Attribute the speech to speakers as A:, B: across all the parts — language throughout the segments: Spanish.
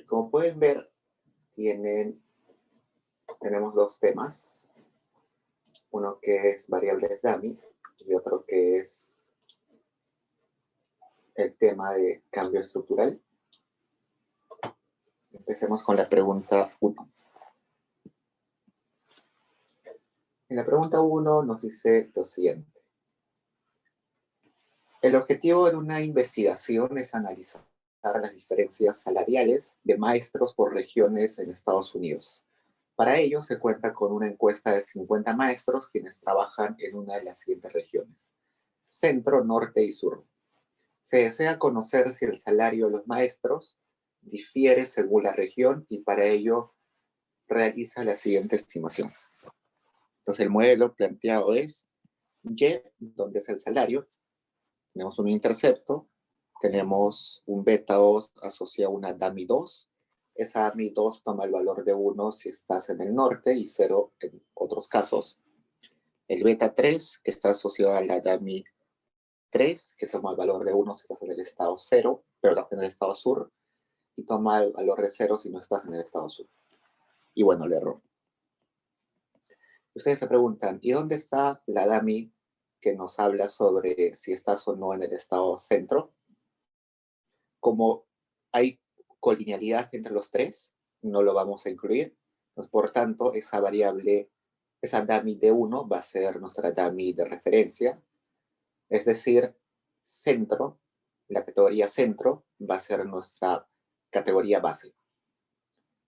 A: Como pueden ver, tenemos dos temas. Uno que es variables dummy y otro que es el tema de cambio estructural. Empecemos con la pregunta 1. En la pregunta 1 nos dice lo siguiente. El objetivo de una investigación es analizar las diferencias salariales de maestros por regiones en Estados Unidos. Para ello se cuenta con una encuesta de 50 maestros quienes trabajan en una de las siguientes regiones: Centro, Norte y Sur. Se desea conocer si el salario de los maestros difiere según la región y para ello realiza la siguiente estimación. Entonces el modelo planteado es Y, donde es el salario. Tenemos un intercepto, tenemos un beta 2 asociado a una dummy 2. Esa dummy 2 toma el valor de 1 si estás en el norte y 0 en otros casos. El beta 3, que está asociado a la dummy 3, que toma el valor de 1 si estás en el estado 0, perdón, en el estado sur, y toma el valor de 0 si no estás en el estado sur. Y bueno, el error. Ustedes se preguntan, ¿y dónde está la dummy que nos habla sobre si estás o no en el estado centro? Como hay colinealidad entre los tres, no lo vamos a incluir. Entonces, por tanto, esa variable, esa dummy de 1 va a ser nuestra dummy de referencia. Es decir, centro, la categoría centro, va a ser nuestra categoría base.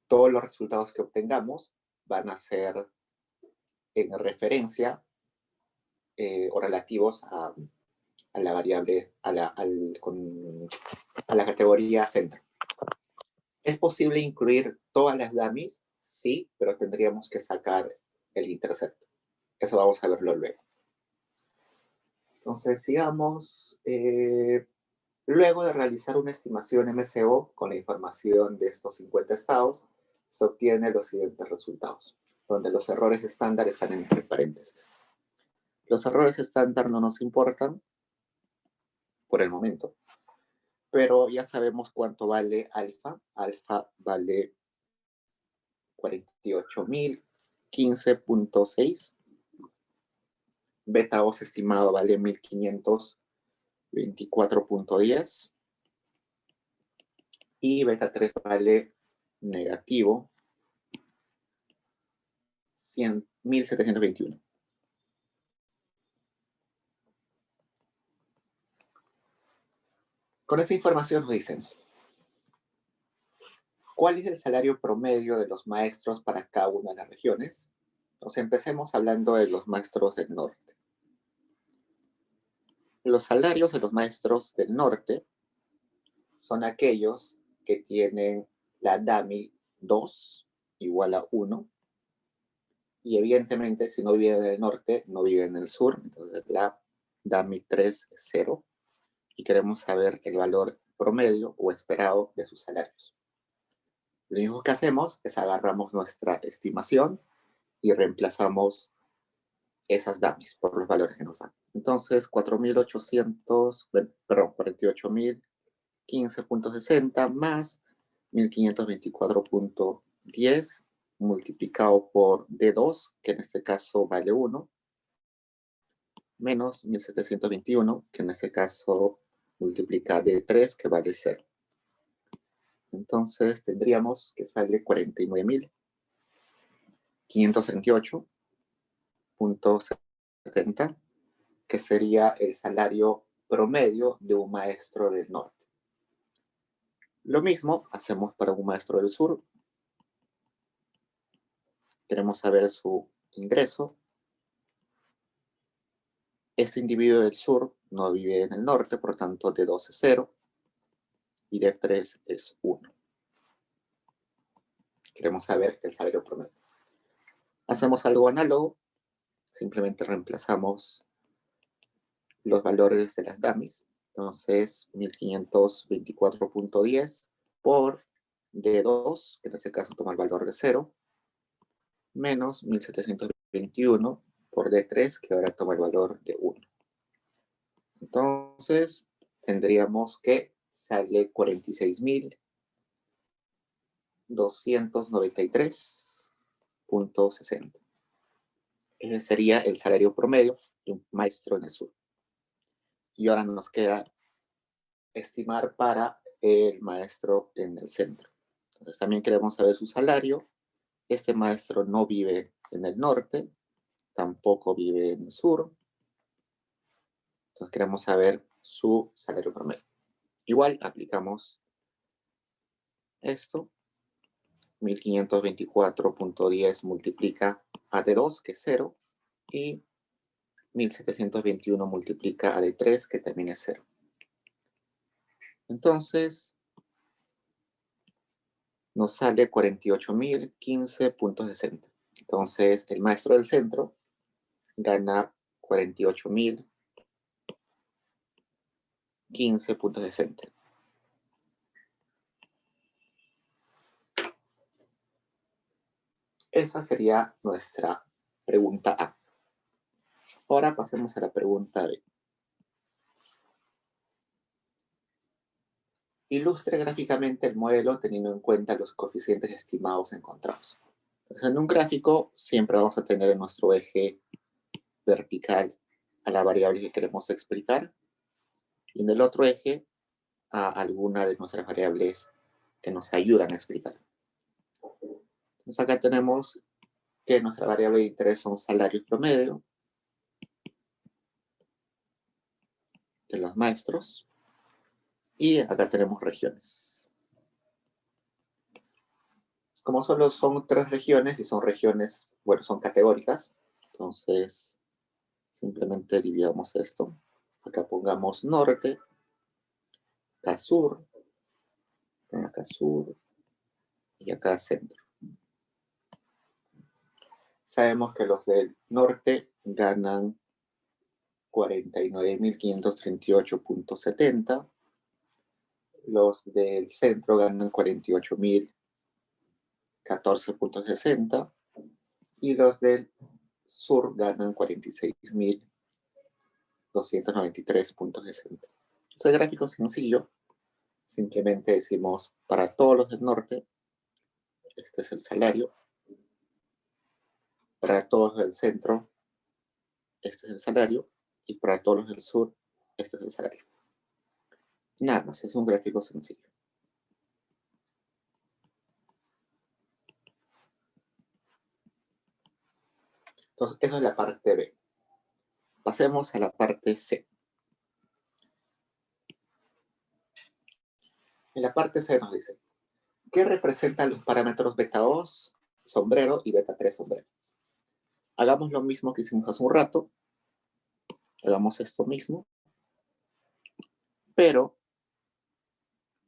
A: Todos los resultados que obtengamos van a ser en referencia o relativos a la variable, a la categoría centro. ¿Es posible incluir todas las dummies? Sí, pero tendríamos que sacar el intercepto. Eso vamos a verlo luego. Entonces, sigamos. Luego de realizar una estimación MCO con la información de estos 50 estados, se obtienen los siguientes resultados, donde los errores estándar están entre paréntesis. Los errores estándar no nos importan por el momento, pero ya sabemos cuánto vale alfa. Alfa vale 48.015.6. Beta 2 estimado vale 1.524.10. Y beta 3 vale negativo 1.721. Con esta información nos dicen, ¿cuál es el salario promedio de los maestros para cada una de las regiones? Entonces empecemos hablando de los maestros del norte. Los salarios de los maestros del norte son aquellos que tienen la dummy 2 igual a 1. Y evidentemente, si no viven en el norte, no viven en el sur. Entonces la dummy 3 es 0. Y queremos saber el valor promedio o esperado de sus salarios. Lo único que hacemos es agarramos nuestra estimación y reemplazamos esas dummies por los valores que nos dan. Entonces, 48.015.60 más 1.524.10 multiplicado por D2, que en este caso vale 1, menos 1.721, que en este caso multiplica D3, que vale 0. Entonces tendríamos que sale 49.538.70, que sería el salario promedio de un maestro del norte. Lo mismo hacemos para un maestro del sur. Queremos saber su ingreso. Este individuo del sur no vive en el norte, por tanto D2 es 0 y D3 es 1. Queremos saber el salario promedio. Hacemos algo análogo. Simplemente reemplazamos los valores de las dummies. Entonces, 1.524.10 por D2, que en este caso toma el valor de 0, menos 1.721 por D3, que ahora toma el valor de 1. Entonces, tendríamos que sale 293.60. Ese sería el salario promedio de un maestro en el sur. Y ahora nos queda estimar para el maestro en el centro. Entonces también queremos saber su salario. Este maestro no vive en el norte, tampoco vive en el sur. Entonces queremos saber su salario promedio. Igual aplicamos esto. 1524.10 multiplica a D2, que es 0, y 1721 multiplica a D3, que también es 0. Entonces, nos sale 48.015.60. Entonces, el maestro del centro gana 48.015.60. Esa sería nuestra pregunta A. Ahora pasemos a la pregunta B. Ilustre gráficamente el modelo teniendo en cuenta los coeficientes estimados encontrados. Entonces, en un gráfico siempre vamos a tener en nuestro eje vertical a la variable que queremos explicar y en el otro eje a alguna de nuestras variables que nos ayudan a explicar. Entonces acá tenemos que nuestra variable de interés son salarios promedio de los maestros y acá tenemos regiones. Como solo son 3 regiones y son regiones, bueno, son categóricas, entonces simplemente dividamos esto. Acá pongamos norte, acá sur y acá centro. Sabemos que los del norte ganan 49.538.70, los del centro ganan 48.014.60 y los del sur ganan 46.293.60. Este gráfico sencillo, simplemente decimos para todos los del norte, este es el salario, para todos los del centro, este es el salario, y para todos los del sur, este es el salario. Nada más, es un gráfico sencillo. Entonces, esa es la parte B. Pasemos a la parte C. En la parte C nos dice, ¿qué representan los parámetros beta 2, sombrero, y beta 3, sombrero? Hagamos lo mismo que hicimos hace un rato. Hagamos esto mismo. Pero,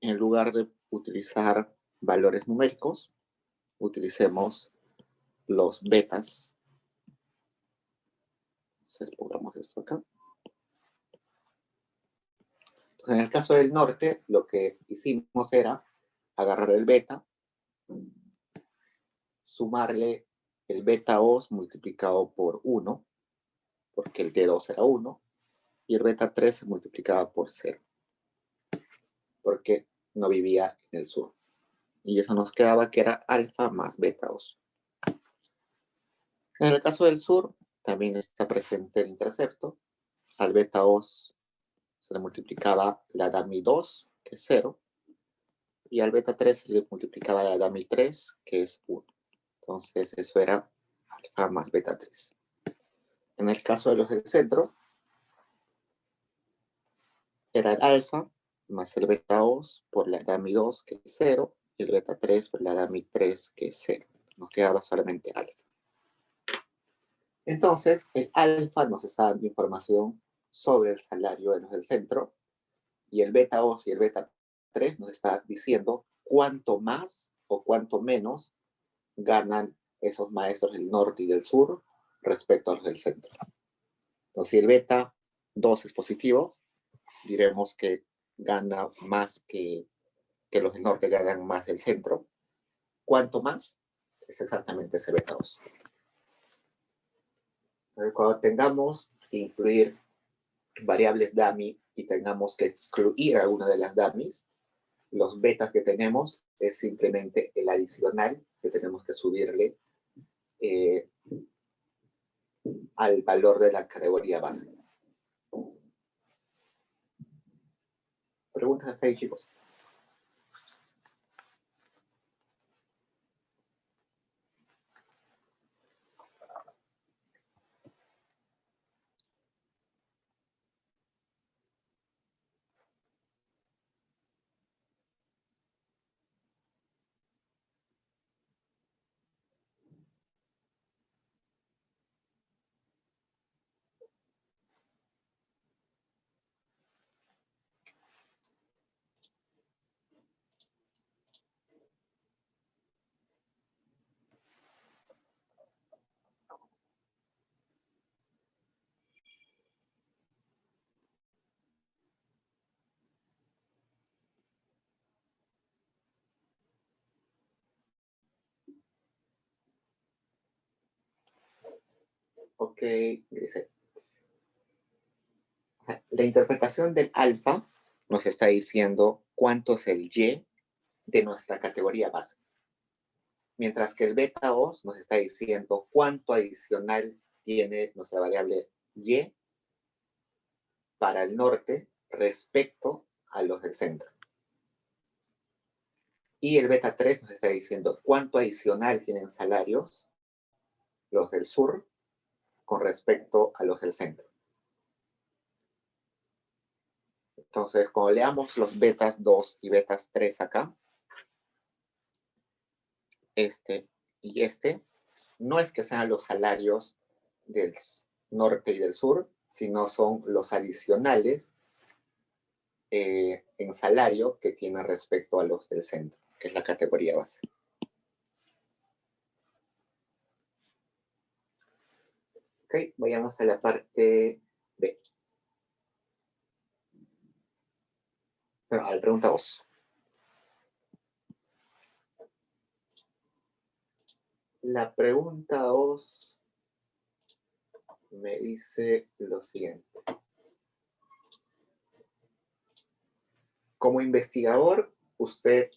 A: en lugar de utilizar valores numéricos, utilicemos los betas. Entonces, pongamos esto acá. Entonces, en el caso del norte, lo que hicimos era agarrar el beta, sumarle el beta 2 multiplicado por 1, porque el D2 era 1, y el beta 3 se multiplicaba por 0, porque no vivía en el sur. Y eso nos quedaba que era alfa más beta 2. En el caso del sur, también está presente el intercepto. Al beta 2 se le multiplicaba la DAMI 2, que es 0, y al beta 3 se le multiplicaba la DAMI 3, que es 1. Entonces, eso era alfa más beta 3. En el caso de los del centro, era el alfa más el beta 2 por la DAMI 2, que es 0, y el beta 3 por la DAMI 3, que es 0. Nos quedaba solamente alfa. Entonces, el alfa nos está dando información sobre el salario de los del centro, y el beta 2 y el beta 3 nos está diciendo cuánto más o cuánto menos ganan esos maestros del norte y del sur respecto a los del centro. Entonces, si el beta 2 es positivo, diremos que gana más que los del norte ganan más del centro. ¿Cuánto más? Es exactamente ese beta 2. Cuando tengamos que incluir variables dummy y tengamos que excluir alguna de las dummies, los betas que tenemos es simplemente el adicional que tenemos que subirle al valor de la categoría base. ¿Preguntas hasta ahí, chicos? Ok, dice. La interpretación del alfa nos está diciendo cuánto es el y de nuestra categoría base. Mientras que el beta 2 nos está diciendo cuánto adicional tiene nuestra variable y para el norte respecto a los del centro. Y el beta 3 nos está diciendo cuánto adicional tienen salarios los del sur con respecto a los del centro. Entonces, cuando leamos los betas 2 y betas 3 acá, este y este, no es que sean los salarios del norte y del sur, sino son los adicionales en salario que tienen respecto a los del centro, que es la categoría base. Ok, vayamos a la parte B. Bueno, a la pregunta 2. La pregunta 2 me dice lo siguiente. Como investigador, usted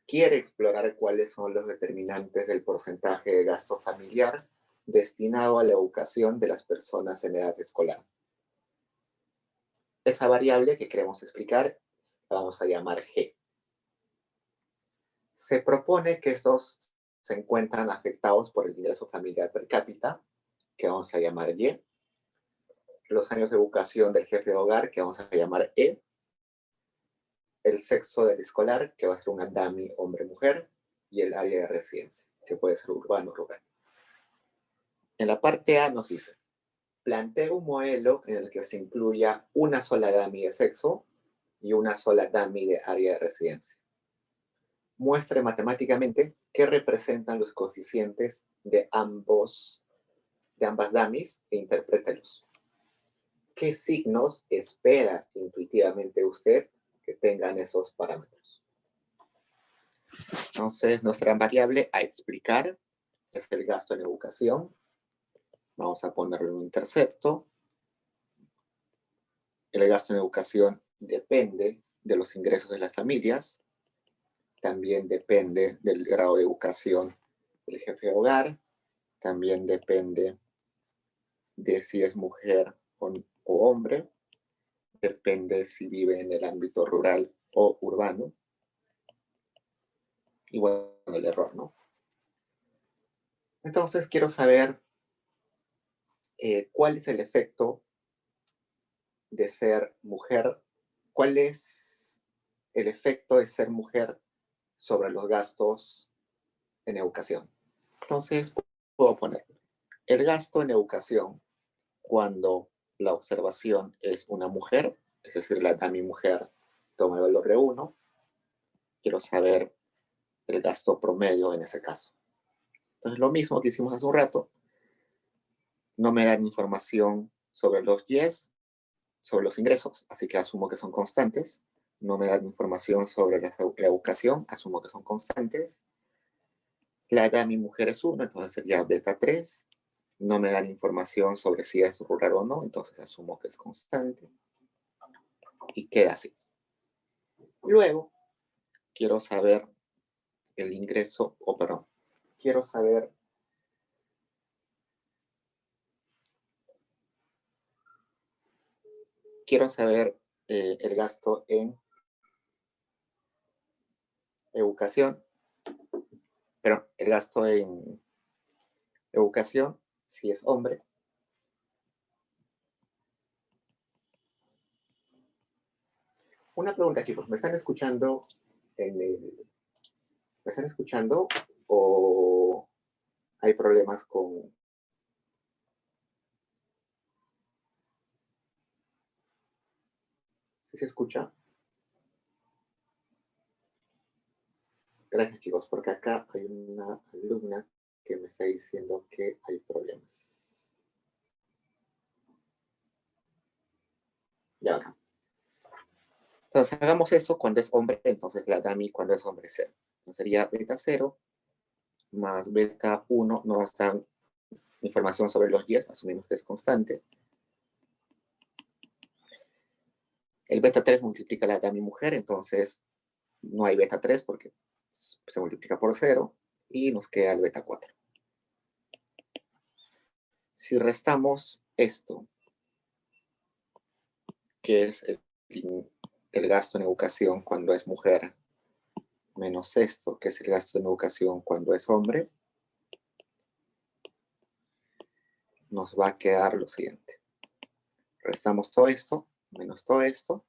A: quiere explorar cuáles son los determinantes del porcentaje de gasto familiar destinado a la educación de las personas en edad escolar. Esa variable que queremos explicar la vamos a llamar G. Se propone que estos se encuentran afectados por el ingreso familiar per cápita, que vamos a llamar Y, los años de educación del jefe de hogar, que vamos a llamar E, el sexo del escolar, que va a ser un dummy hombre-mujer, y el área de residencia, que puede ser urbano o rural. En la parte A nos dice, plantea un modelo en el que se incluya una sola dummy de sexo y una sola dummy de área de residencia. Muestre matemáticamente qué representan los coeficientes de ambas dummies e interprételos. ¿Qué signos espera intuitivamente usted que tengan esos parámetros? Entonces, nuestra variable a explicar es el gasto en educación. Vamos a ponerle un intercepto. El gasto en educación depende de los ingresos de las familias. También depende del grado de educación del jefe de hogar. También depende de si es mujer o hombre. Depende si vive en el ámbito rural o urbano. Y bueno, el error, ¿no? Entonces quiero saber cuál es el efecto de ser mujer, cuál es el efecto de ser mujer sobre los gastos en educación. Entonces puedo poner el gasto en educación cuando la observación es una mujer, es decir, la dummy mujer toma el valor de 1. Quiero saber el gasto promedio en ese caso. Entonces, lo mismo que hicimos hace un rato, no me dan información sobre los yes, sobre los ingresos, así que asumo que son constantes. No me dan información sobre la educación, asumo que son constantes. La edad de mi mujer es 1, entonces sería beta 3. No me dan información sobre si es rural o no, entonces asumo que es constante. Y queda así. Luego, quiero saber el ingreso, perdón, quiero saber el gasto en educación, pero el gasto en educación, si es hombre. Una pregunta, chicos, ¿me están escuchando ¿me están escuchando o hay problemas con... ¿Sí se escucha? Gracias, chicos, porque acá hay una alumna que me está diciendo que hay problemas. Ya acá. Entonces, hagamos eso cuando es hombre, entonces la dummy cuando es hombre 0. Entonces sería beta 0 más beta 1, no nos dan información sobre los 10, asumimos que es constante. El beta 3 multiplica la dummy mujer, entonces no hay beta 3 porque se multiplica por 0 y nos queda el beta 4. Si restamos esto, que es el gasto en educación cuando es mujer, menos esto, que es el gasto en educación cuando es hombre, nos va a quedar lo siguiente. Restamos todo esto, menos todo esto,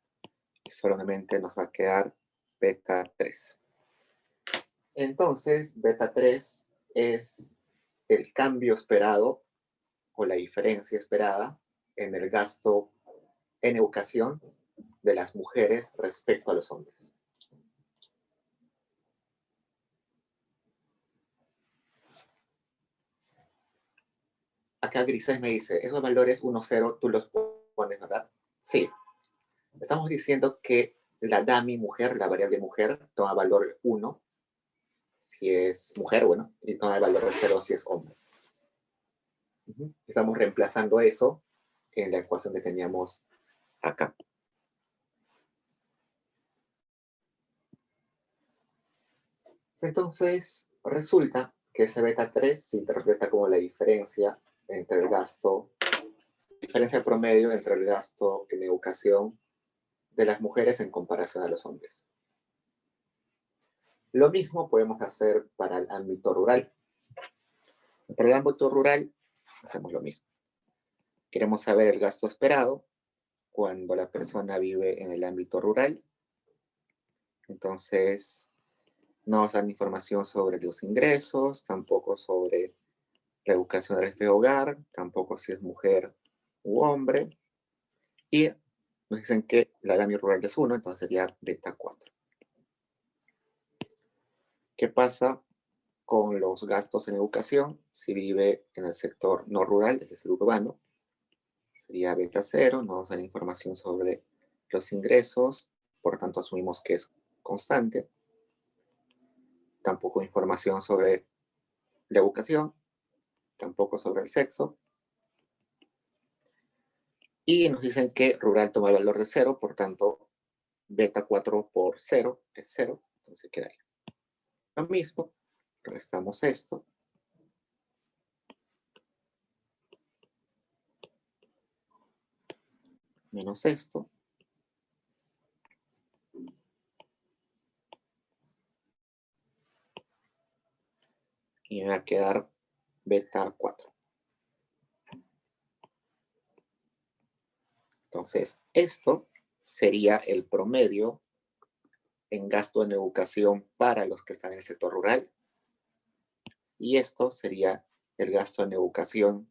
A: y solamente nos va a quedar beta 3. Entonces, beta 3 es el cambio esperado o la diferencia esperada en el gasto en educación de las mujeres respecto a los hombres. Acá Grisés me dice, esos valores 1, 0, tú los pones, ¿verdad? Sí. Estamos diciendo que la dummy mujer, la variable mujer, toma valor 1 si es mujer, bueno, y toma el valor de 0 si es hombre. Estamos reemplazando eso en la ecuación que teníamos acá. Entonces, resulta que ese beta 3 se interpreta como la diferencia entre el gasto, diferencia promedio entre el gasto en educación de las mujeres en comparación a los hombres. Lo mismo podemos hacer para el ámbito rural. Para el ámbito rural hacemos lo mismo. Queremos saber el gasto esperado cuando la persona vive en el ámbito rural. Entonces, no nos dan información sobre los ingresos, tampoco sobre la educación del jefe de hogar, tampoco si es mujer u hombre. Y nos dicen que la dummy rural es 1, entonces sería beta 4. ¿Qué pasa con los gastos en educación si vive en el sector no rural, es decir, urbano? Sería beta 0, no nos dan información sobre los ingresos, por tanto asumimos que es constante. Tampoco información sobre la educación, tampoco sobre el sexo. Y nos dicen que rural toma el valor de 0, por tanto, beta 4 por 0 es 0, entonces quedaría lo mismo. Restamos esto. Menos esto. Y me va a quedar beta 4. Entonces, esto sería el promedio en gasto en educación para los que están en el sector rural. Y esto sería el gasto en educación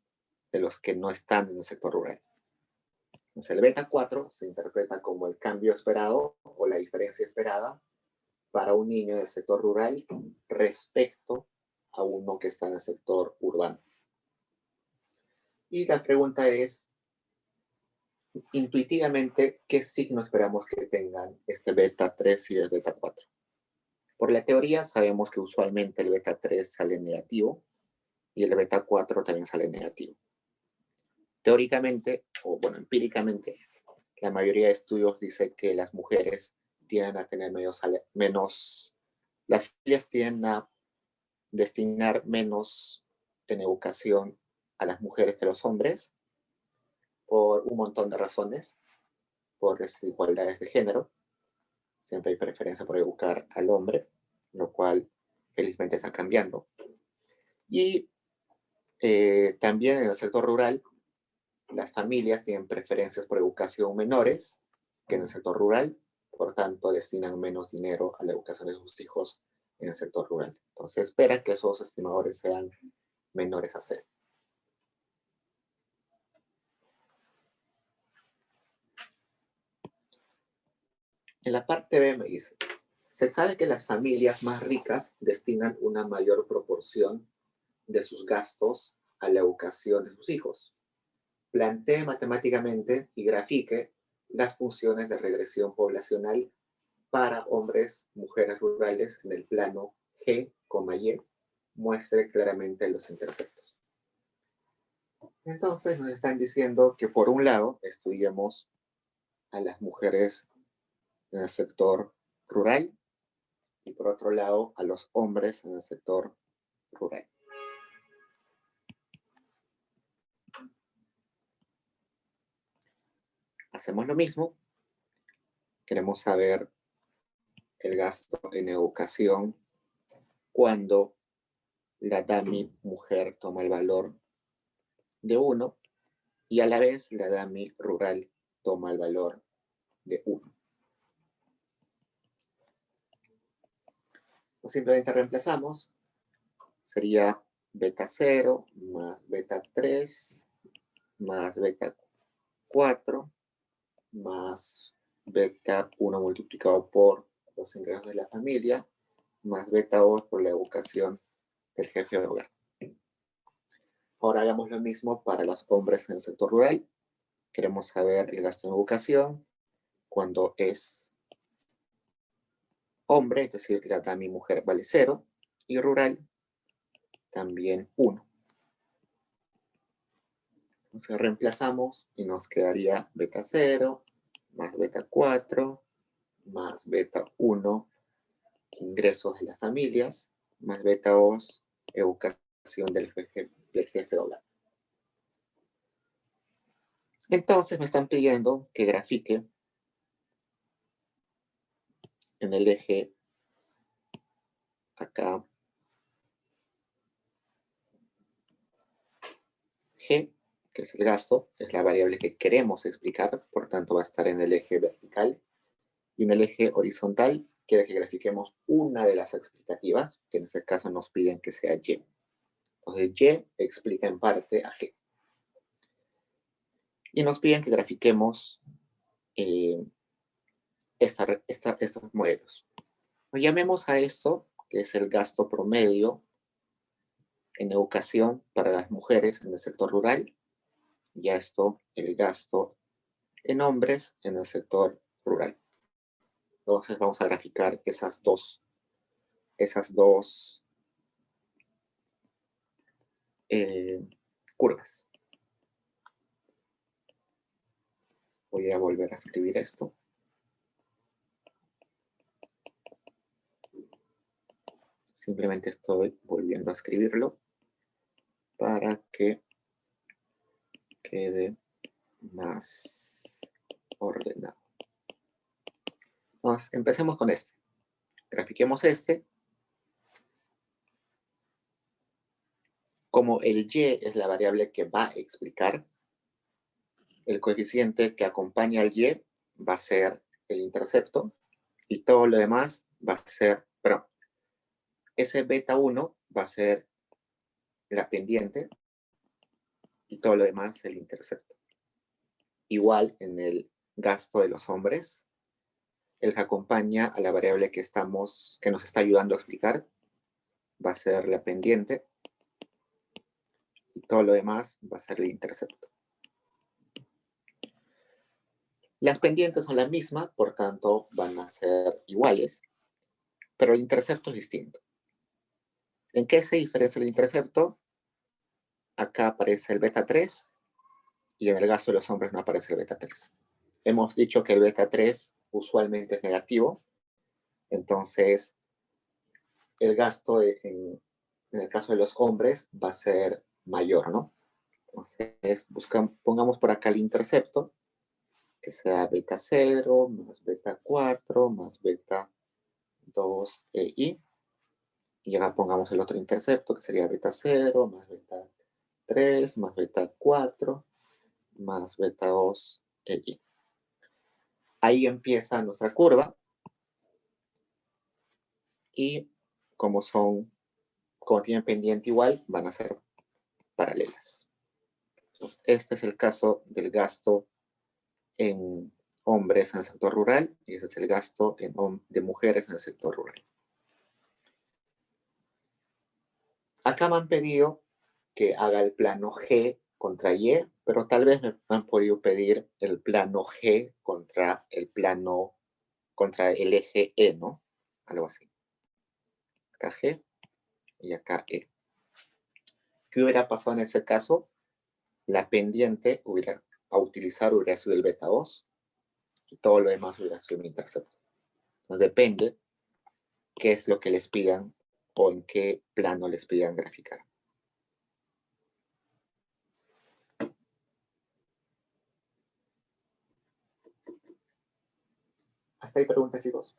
A: de los que no están en el sector rural. Entonces, el beta 4 se interpreta como el cambio esperado o la diferencia esperada para un niño del sector rural respecto a uno que está en el sector urbano. Y la pregunta es, intuitivamente, ¿qué signo esperamos que tengan este beta 3 y el beta 4? Por la teoría sabemos que usualmente el beta 3 sale negativo y el beta 4 también sale negativo. Teóricamente, o bueno, empíricamente, la mayoría de estudios dice que las mujeres tienden a tener menos Las familias tienden a destinar menos en educación a las mujeres que a los hombres por un montón de razones, por desigualdades de género. Siempre hay preferencia por educar al hombre, lo cual felizmente está cambiando. Y también en el sector rural, las familias tienen preferencias por educación menores que en el sector rural, por tanto destinan menos dinero a la educación de sus hijos en el sector rural. Entonces espera que esos estimadores sean menores a cero. En la parte B me dice, se sabe que las familias más ricas destinan una mayor proporción de sus gastos a la educación de sus hijos. Plantee matemáticamente y grafique las funciones de regresión poblacional para hombres, mujeres rurales en el plano G, Y, muestre claramente los interceptos. Entonces nos están diciendo que por un lado estudiemos a las mujeres en el sector rural y por otro lado a los hombres en el sector rural. Hacemos lo mismo. Queremos saber el gasto en educación cuando la DAMI mujer toma el valor de 1 y a la vez la DAMI rural toma el valor de 1. O simplemente reemplazamos. Sería beta 0 más beta 3 más beta 4 más beta 1 multiplicado por los ingresos de la familia más beta 2 por la educación del jefe de hogar. Ahora hagamos lo mismo para los hombres en el sector rural. Queremos saber el gasto en educación cuando es hombre, es decir, la DAMI mujer vale 0, y rural también 1. Entonces reemplazamos y nos quedaría beta 0 más beta 4 más beta 1, ingresos de las familias, más beta 2, educación del jefe de hogar. Entonces me están pidiendo que grafique en el eje acá G, que es el gasto, es la variable que queremos explicar, por tanto va a estar en el eje vertical, y en el eje horizontal quiere que grafiquemos una de las explicativas, que en este caso nos piden que sea Y. Entonces Y explica en parte a G. Y nos piden que grafiquemos estos modelos. Llamemos a esto, que es el gasto promedio en educación para las mujeres en el sector rural, y a esto el gasto en hombres en el sector rural. Entonces vamos a graficar esas dos curvas. Voy a volver a escribir esto. Simplemente estoy volviendo a escribirlo para que quede más ordenado. Entonces, empecemos con este. Grafiquemos este. Como el Y es la variable que va a explicar, el coeficiente que acompaña al Y va a ser el intercepto y todo lo demás va a ser, perdón, ese beta 1 va a ser la pendiente y todo lo demás el intercepto. Igual en el gasto de los hombres, el que acompaña a la variable que nos está ayudando a explicar va a ser la pendiente y todo lo demás va a ser el intercepto. Las pendientes son las mismas, por tanto van a ser iguales, pero el intercepto es distinto. ¿En qué se diferencia el intercepto? Acá aparece el beta 3 y en el gasto de los hombres no aparece el beta 3. Hemos dicho que el beta 3 usualmente es negativo, entonces el gasto en el caso de los hombres va a ser mayor, ¿no? Entonces, pongamos por acá el intercepto, que sea beta 0 más beta 4 más beta 2 i. Y acá pongamos el otro intercepto, que sería beta 0 más beta 3 más beta 4 más beta 2 i. Ahí empieza nuestra curva. Y como tienen pendiente igual, van a ser paralelas. Entonces, este es el caso del gasto en hombres en el sector rural y ese es el gasto de mujeres en el sector rural. Acá me han pedido que haga el plano G contra Y, pero tal vez me han podido pedir el plano G contra el eje E, ¿no? Algo así. Acá G y acá E. ¿Qué hubiera pasado en ese caso? La pendiente a utilizar hubiera sido el beta 2 y todo lo demás hubiera sido un intercepto. Entonces depende qué es lo que les pidan o en qué plano les pidan graficar. ¿Hasta ahí preguntas, chicos?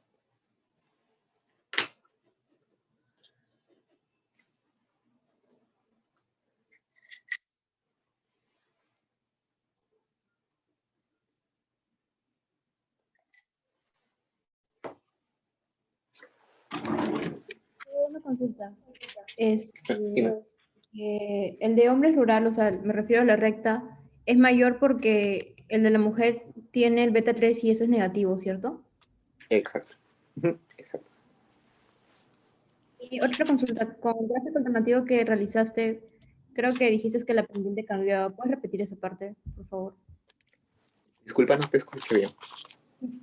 B: Una consulta. El de hombres rural, o sea, me refiero a la recta, es mayor porque el de la mujer tiene el beta 3 y eso es negativo, ¿cierto?
A: Exacto. Exacto.
B: Y otra consulta, con el gráfico alternativo que realizaste, creo que dijiste que la pendiente cambiaba. ¿Puedes repetir esa parte, por favor?
A: Disculpa, no te escucho bien.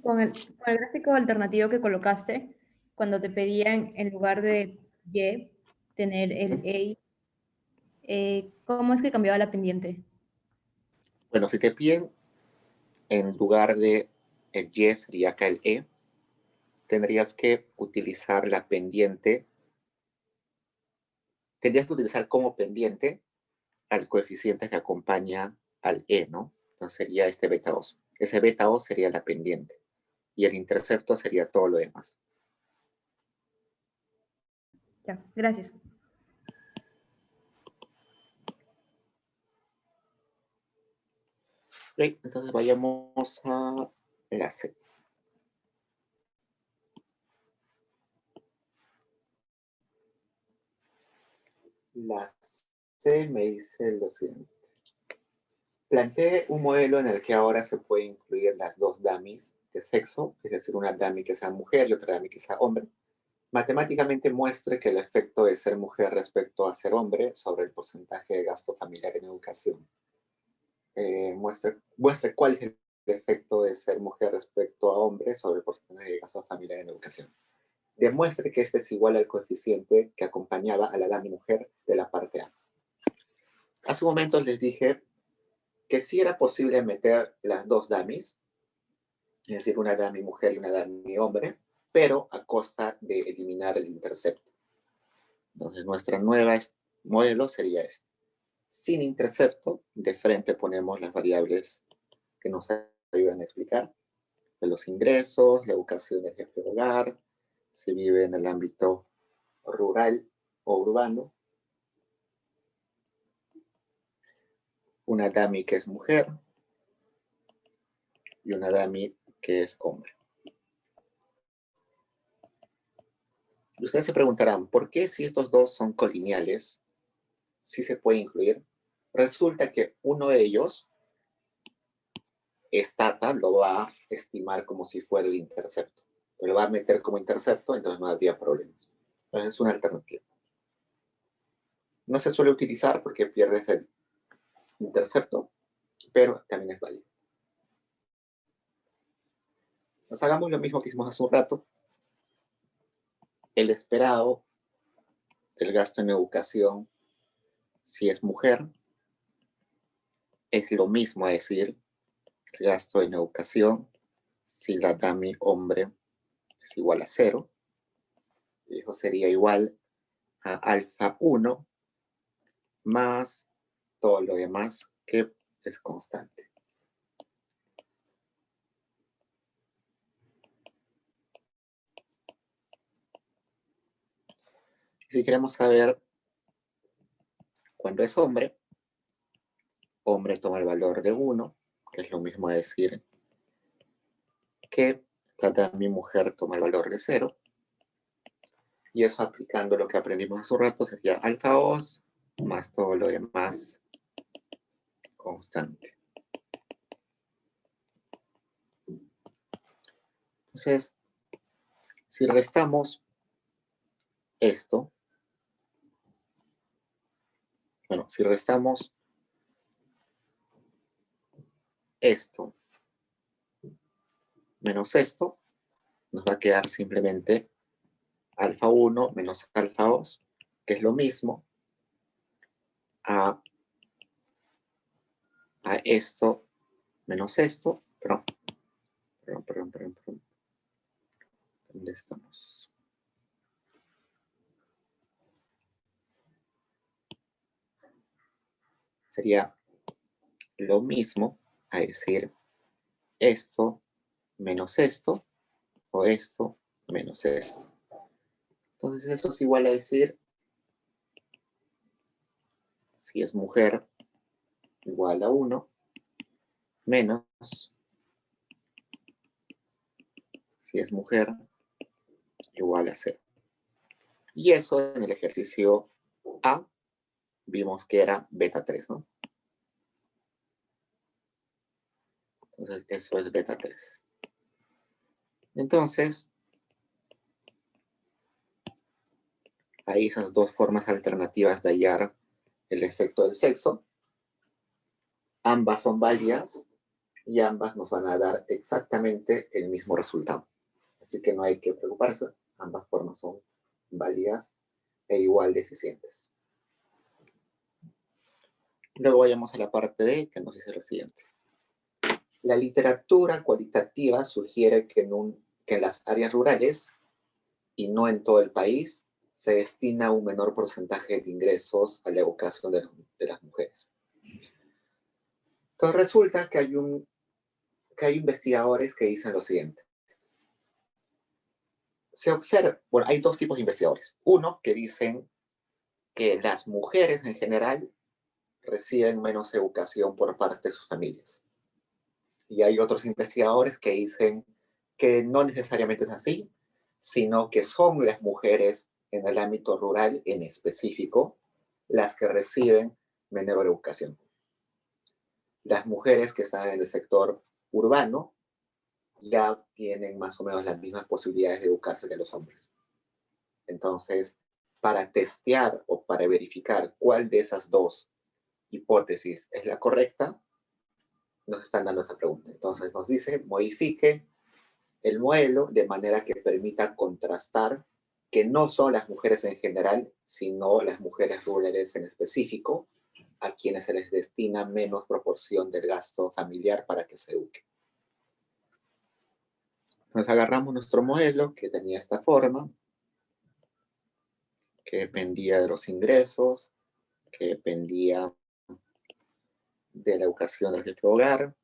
B: Con el gráfico alternativo que colocaste, cuando te pedían en lugar de Y tener el EI, ¿cómo es que cambiaba la pendiente?
A: Bueno, si te piden en lugar de el Y sería acá el E, tendrías que utilizar la pendiente, tendrías que utilizar como pendiente al coeficiente que acompaña al E, ¿no? Entonces sería este beta 2. Ese beta 2 sería la pendiente y el intercepto sería todo lo demás.
B: Ya, gracias.
A: Ok, entonces vayamos a la C. La C me dice lo siguiente. Planteé un modelo en el que ahora se puede incluir las dos dummies de sexo, es decir, una dummy que sea mujer y otra dummy que sea hombre. Matemáticamente muestre que el efecto de ser mujer respecto a ser hombre sobre el porcentaje de gasto familiar en educación. Muestre cuál es el efecto de ser mujer respecto a hombre sobre el porcentaje de gasto familiar en educación. Demuestre que este es igual al coeficiente que acompañaba a la dummy mujer de la parte A. Hace un momento les dije que sí era posible meter las dos dummies, es decir, una dummy mujer y una dummy hombre, pero a costa de eliminar el intercepto. Entonces, nuestra nueva modelo sería este. Sin intercepto, de frente ponemos las variables que nos ayudan a explicar, de los ingresos, la educación del jefe de hogar, si vive en el ámbito rural o urbano, una dummy que es mujer y una dummy que es hombre. Y ustedes se preguntarán, ¿por qué si estos dos son colineales, sí se puede incluir? Resulta que uno de ellos, Stata, lo va a estimar como si fuera el intercepto. Lo va a meter como intercepto, entonces no habría problemas. Entonces es una alternativa. No se suele utilizar porque pierdes el intercepto, pero también es válido. Nos hagamos lo mismo que hicimos hace un rato. El esperado del gasto en educación, si es mujer, es lo mismo a decir el gasto en educación si la dummy hombre es igual a 0. Eso sería igual a alfa 1 más todo lo demás que es constante. Si queremos saber cuándo es hombre toma el valor de 1, que es lo mismo a decir que mi mujer toma el valor de 0. Y eso aplicando lo que aprendimos hace un rato sería alfa 2 más todo lo demás constante. Entonces, si restamos esto, bueno, si restamos esto menos esto, nos va a quedar simplemente alfa 1 menos alfa 2, que es lo mismo a esto menos esto, perdón. ¿Dónde estamos? Sería lo mismo a decir esto menos esto, o esto menos esto. Entonces eso es igual a decir, si es mujer, igual a 1, menos, si es mujer, igual a 0. Y eso en el ejercicio A vimos que era beta 3, ¿no? Entonces eso es beta 3. Entonces, hay esas dos formas alternativas de hallar el efecto del sexo. Ambas son válidas y ambas nos van a dar exactamente el mismo resultado. Así que no hay que preocuparse, ambas formas son válidas e igual de eficientes. Luego vayamos a la parte D, que nos dice lo siguiente. La literatura cualitativa sugiere que en las áreas rurales, y no en todo el país, se destina un menor porcentaje de ingresos a la educación de las mujeres. Entonces resulta que hay investigadores que dicen lo siguiente. Se observa, bueno, hay dos tipos de investigadores. Uno que dicen que las mujeres en general reciben menos educación por parte de sus familias. Y hay otros investigadores que dicen que no necesariamente es así, sino que son las mujeres en el ámbito rural en específico las que reciben menor educación. Las mujeres que están en el sector urbano ya tienen más o menos las mismas posibilidades de educarse que los hombres. Entonces, para testear o para verificar cuál de esas dos hipótesis es la correcta, nos están dando esa pregunta. Entonces nos dice, modifique el modelo de manera que permita contrastar que no son las mujeres en general, sino las mujeres rurales en específico, a quienes se les destina menos proporción del gasto familiar para que se eduquen. Entonces agarramos nuestro modelo que tenía esta forma, que dependía de los ingresos, que dependía de la educación del jefe de hogar,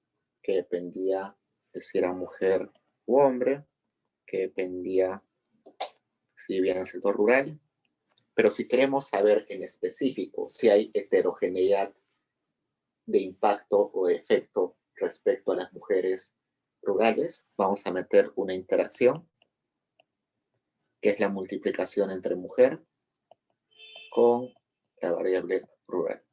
A: que dependía de si era mujer u hombre, que dependía si vivía en el sector rural. Pero si queremos saber en específico si hay heterogeneidad de impacto o de efecto respecto a las mujeres rurales, vamos a meter una interacción, que es la multiplicación entre mujer con la variable rural.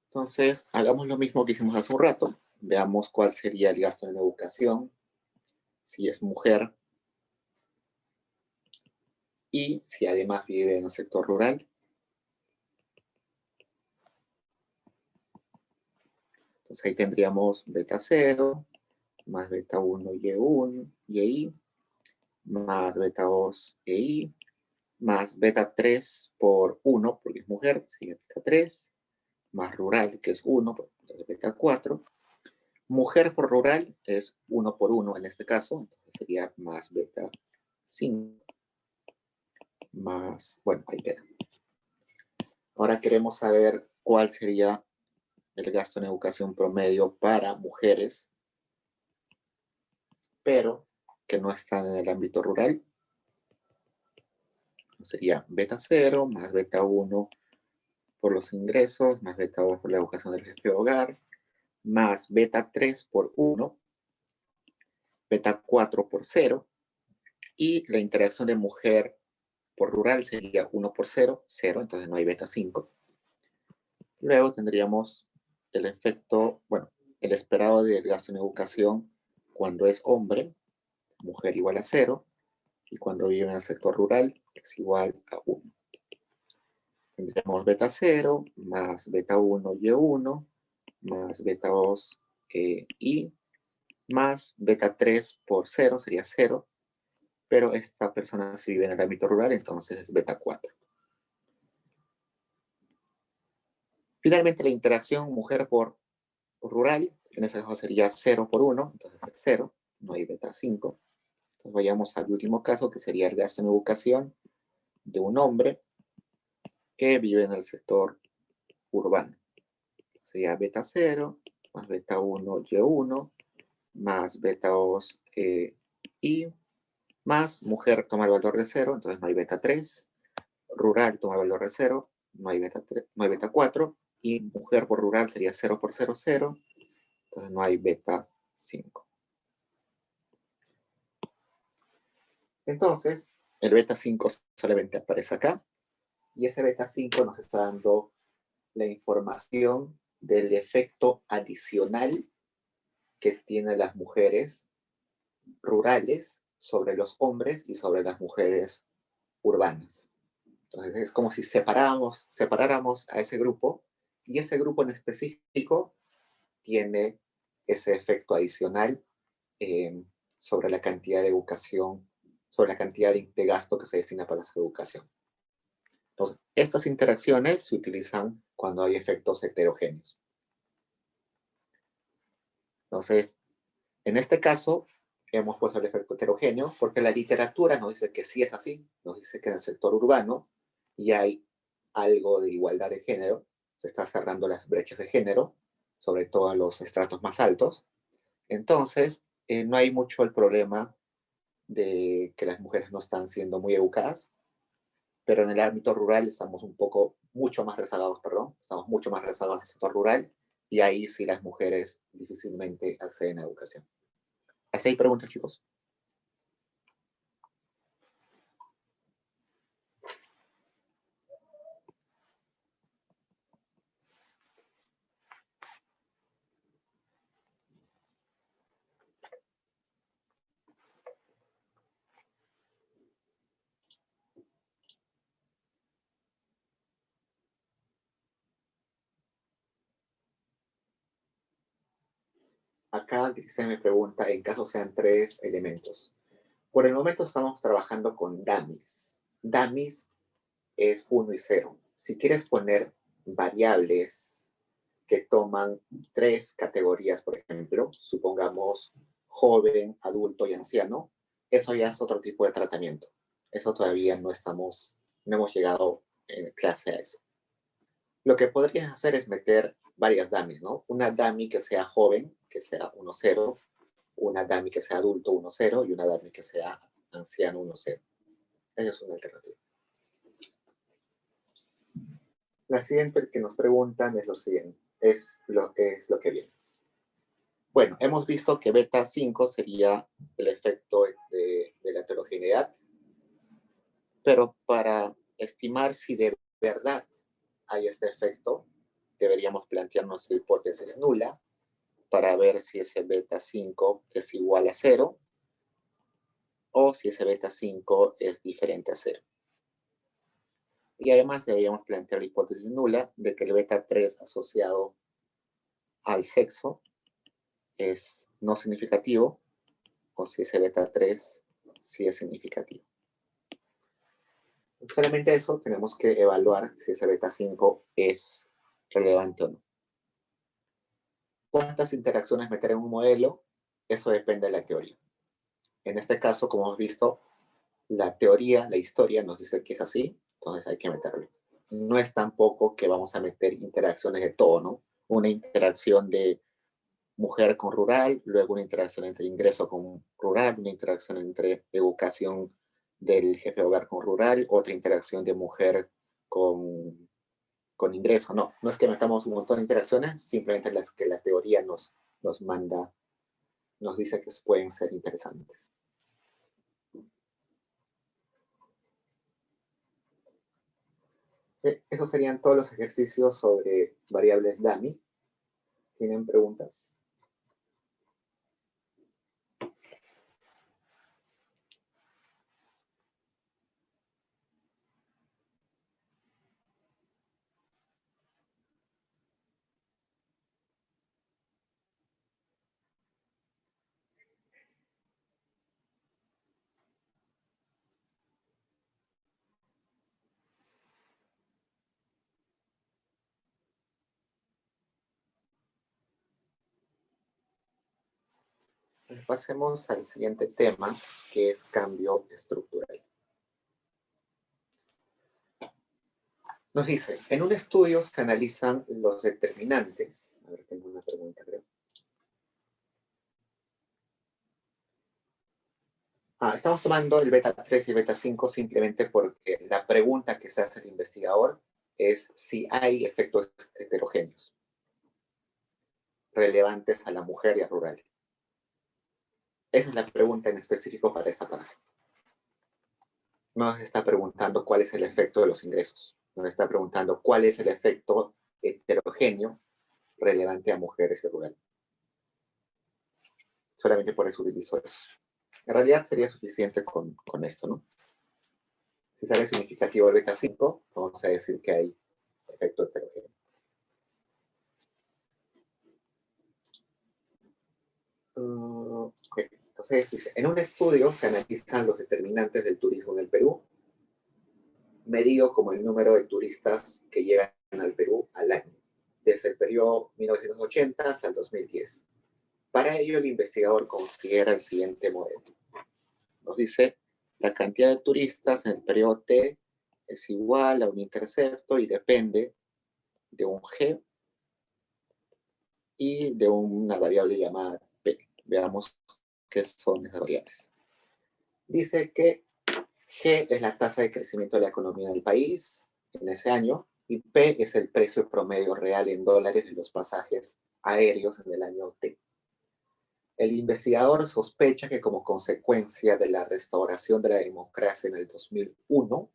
A: Entonces, hagamos lo mismo que hicimos hace un rato. Veamos cuál sería el gasto en educación si es mujer y si además vive en el sector rural. Entonces ahí tendríamos beta 0 más beta 1 y I, más beta 2 I, más beta 3 por 1, porque es mujer, sería beta 3, más rural, que es 1, entonces beta 4, Mujer por rural es 1 por 1 en este caso, entonces sería más beta 5, más, bueno, ahí queda. Ahora queremos saber cuál sería el gasto en educación promedio para mujeres, pero que no están en el ámbito rural. Sería beta 0 más beta 1 por los ingresos, más beta 2 por la educación del jefe de hogar, más beta 3 por 1, beta 4 por 0, y la interacción de mujer por rural sería 1 por 0, 0, entonces no hay beta 5. Luego tendríamos el efecto, bueno, el esperado del gasto en educación cuando es hombre, mujer igual a 0, y cuando vive en el sector rural es igual a 1. Tendríamos beta 0 más beta 1 y1 más beta 2 y más beta 3 por 0 sería 0, pero esta persona si vive en el ámbito rural, entonces es beta 4. Finalmente, la interacción mujer por rural, en ese caso sería 0 por 1, entonces es 0, no hay beta 5. Entonces vayamos al último caso, que sería el gasto en educación de un hombre que vive en el sector urbano. Sería beta 0 más beta 1 y1 más beta 2 y más mujer toma el valor de 0, entonces no hay beta 3. Rural toma el valor de 0, no hay beta 3, no hay beta 4. Y mujer por rural sería 0 por 0, 0. Entonces no hay beta 5. Entonces, el beta 5 solamente aparece acá. Y ese beta 5 nos está dando la información del efecto adicional que tienen las mujeres rurales sobre los hombres y sobre las mujeres urbanas. Entonces es como si separáramos a ese grupo, y ese grupo en específico tiene ese efecto adicional eh, sobre la cantidad de educación, sobre la cantidad de gasto que se destina para su educación. Entonces, estas interacciones se utilizan cuando hay efectos heterogéneos. Entonces, en este caso, hemos puesto el efecto heterogéneo porque la literatura nos dice que sí es así, nos dice que en el sector urbano ya hay algo de igualdad de género, se está cerrando las brechas de género, sobre todo en los estratos más altos. Entonces, no hay mucho el problema de que las mujeres no están siendo muy educadas, pero en el ámbito rural estamos mucho más rezagados, estamos mucho más rezagados en el sector rural, y ahí sí las mujeres difícilmente acceden a educación. ¿Hasta ahí preguntas, chicos? Acá se me pregunta en caso sean 3 elementos. Por el momento estamos trabajando con dummies. Dummies es 1 y 0. Si quieres poner variables que toman 3 categorías, por ejemplo, supongamos joven, adulto y anciano, eso ya es otro tipo de tratamiento. Eso todavía no hemos llegado en clase a eso. Lo que podrías hacer es meter varias dummies, ¿no? Una dummy que sea joven, que sea 1-0, una dummy que sea adulto 1-0 y una dummy que sea anciano 1-0. Esa es una alternativa. La siguiente que nos preguntan es lo siguiente, es lo que viene. Bueno, hemos visto que beta 5 sería el efecto de la heterogeneidad, pero para estimar si de verdad hay este efecto, deberíamos plantearnos la hipótesis nula para ver si ese beta 5 es igual a 0 o si ese beta 5 es diferente a 0. Y además deberíamos plantear la hipótesis nula de que el beta 3 asociado al sexo es no significativo, o si ese beta 3 sí es significativo. Solamente eso tenemos que evaluar si ese beta 5 es relevante o no. ¿Cuántas interacciones meter en un modelo? Eso depende de la teoría. En este caso, como hemos visto, la teoría, la historia nos dice que es así, entonces hay que meterlo. No es tampoco que vamos a meter interacciones de todo, ¿no? Una interacción de mujer con rural, luego una interacción entre ingreso con rural, una interacción entre educación del jefe de hogar con rural, otra interacción de mujer con ingreso. No, no es que metamos un montón de interacciones, simplemente las que la teoría nos manda, nos dice que pueden ser interesantes. Esos serían todos los ejercicios sobre variables dummy. ¿Tienen preguntas? Pasemos al siguiente tema, que es cambio estructural. Nos dice, en un estudio se analizan los determinantes. A ver, tengo una pregunta, creo. Estamos tomando el beta 3 y el beta 5 simplemente porque la pregunta que se hace el investigador es si hay efectos heterogéneos relevantes a la mujer y al rural. Esa es la pregunta en específico para esta parte. No nos está preguntando cuál es el efecto de los ingresos. Nos está preguntando cuál es el efecto heterogéneo relevante a mujeres y rural. Solamente por eso utilizo eso. En realidad sería suficiente con esto, ¿no? Si sale significativo el beta 5, vamos a decir que hay efecto heterogéneo. Okay. Entonces dice, en un estudio se analizan los determinantes del turismo en el Perú, medido como el número de turistas que llegan al Perú al año, desde el periodo 1980 hasta el 2010. Para ello, el investigador considera el siguiente modelo. Nos dice, la cantidad de turistas en el periodo T es igual a un intercepto y depende de un G y de una variable llamada P. Veamos qué son esas variables. Dice que G es la tasa de crecimiento de la economía del país en ese año y P es el precio promedio real en dólares de los pasajes aéreos en el año T. El investigador sospecha que como consecuencia de la restauración de la democracia en el 2001,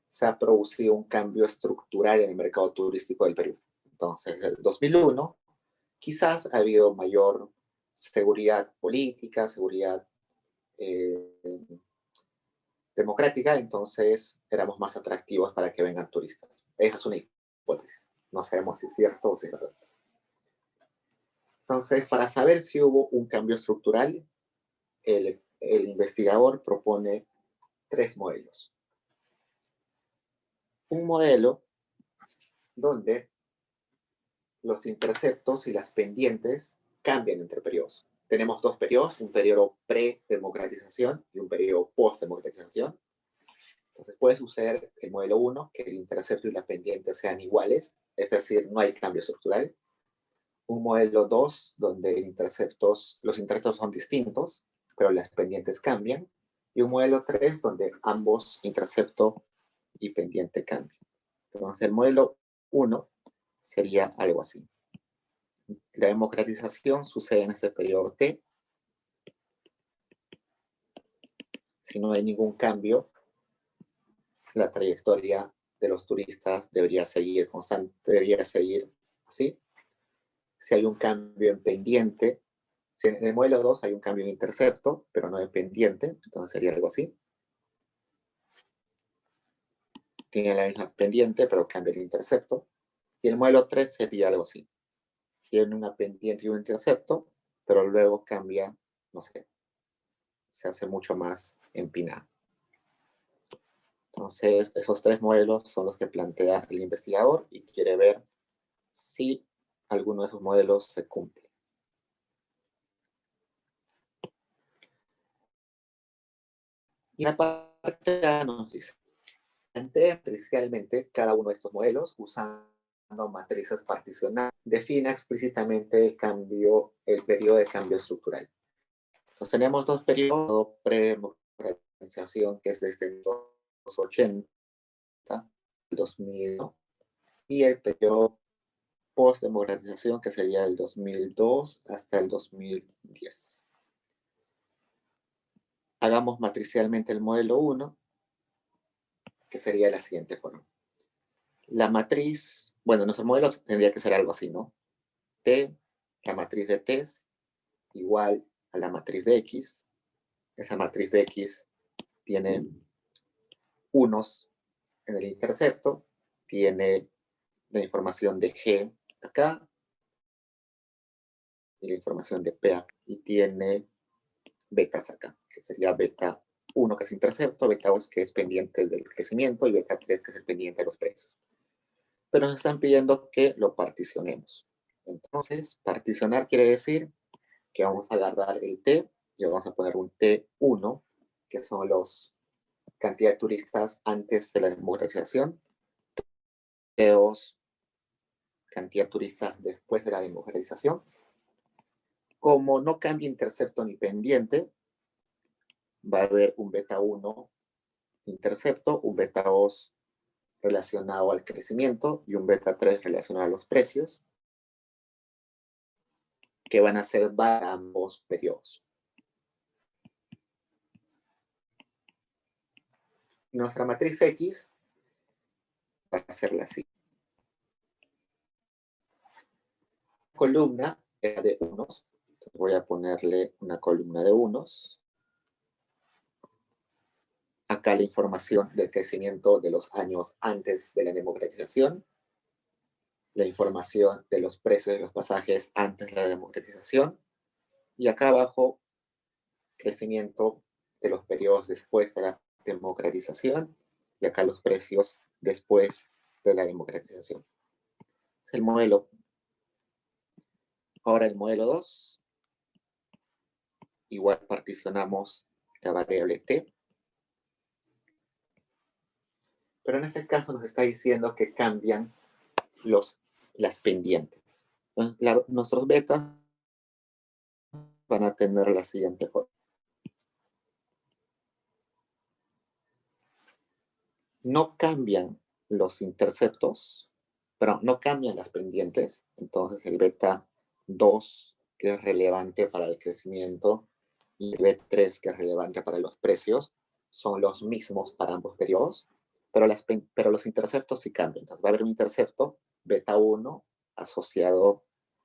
A: se ha producido un cambio estructural en el mercado turístico del Perú. Entonces, en el 2001, quizás ha habido mayor seguridad política, seguridad democrática, entonces éramos más atractivos para que vengan turistas. Esa es una hipótesis. No sabemos si es cierto o si es verdad. Entonces, para saber si hubo un cambio estructural, el investigador propone 3 modelos. Un modelo donde los interceptos y las pendientes cambian entre periodos. Tenemos 2 periodos, un periodo pre-democratización y un periodo post-democratización. Entonces puede suceder el modelo 1, que el intercepto y la pendiente sean iguales, es decir, no hay cambio estructural. Un modelo 2, donde los interceptos son distintos, pero las pendientes cambian. Y un modelo 3, donde ambos intercepto y pendiente cambian. Entonces el modelo 1 sería algo así. La democratización sucede en ese periodo T. Si no hay ningún cambio, la trayectoria de los turistas debería seguir constante, debería seguir así. Si hay un cambio en pendiente, si en el modelo 2 hay un cambio en intercepto, pero no en pendiente, entonces sería algo así. Tiene la misma pendiente, pero cambia el intercepto. Y el modelo 3 sería algo así. Tiene una pendiente y un intercepto, pero luego cambia, no sé, se hace mucho más empinado. Entonces, esos 3 modelos son los que plantea el investigador y quiere ver si alguno de esos modelos se cumple. Y la parte A nos dice, matricialmente cada uno de estos modelos usando matrices particionadas, define explícitamente el periodo de cambio estructural. Entonces tenemos dos periodos pre-democratización, que es desde 1980 al 2000, y el periodo post-democratización, que sería el 2002 hasta el 2010. Hagamos matricialmente el modelo 1, que sería la siguiente forma. La matriz, bueno, nuestro modelo tendría que ser algo así, ¿no? T, la matriz de T es igual a la matriz de X. Esa matriz de X tiene unos en el intercepto, tiene la información de G acá, y la información de P acá, y tiene betas acá, que sería beta 1 que es intercepto, beta 2 que es pendiente del crecimiento y beta 3 que es el pendiente de los precios. Pero nos están pidiendo que lo particionemos. Entonces, particionar quiere decir que vamos a agarrar el T y vamos a poner un T1, que son los cantidad de turistas antes de la democratización, T2, cantidad de turistas después de la democratización. Como no cambia intercepto ni pendiente, va a haber un beta 1 intercepto, un beta 2 relacionado al crecimiento y un beta 3 relacionado a los precios, que van a ser para ambos periodos. Nuestra matriz X va a ser la siguiente. La columna es de unos. Entonces voy a ponerle una columna de unos. Acá la información del crecimiento de los años antes de la democratización. La información de los precios de los pasajes antes de la democratización. Y acá abajo, crecimiento de los periodos después de la democratización. Y acá los precios después de la democratización. Es el modelo. Ahora el modelo 2. Igual particionamos la variable t. Pero en este caso nos está diciendo que cambian las pendientes. Entonces, nuestros betas van a tener la siguiente forma. No cambian los interceptos, pero no cambian las pendientes. Entonces el beta 2, que es relevante para el crecimiento, y el beta 3, que es relevante para los precios, son los mismos para ambos periodos, pero los interceptos sí cambian. Entonces va a haber un intercepto beta 1 asociado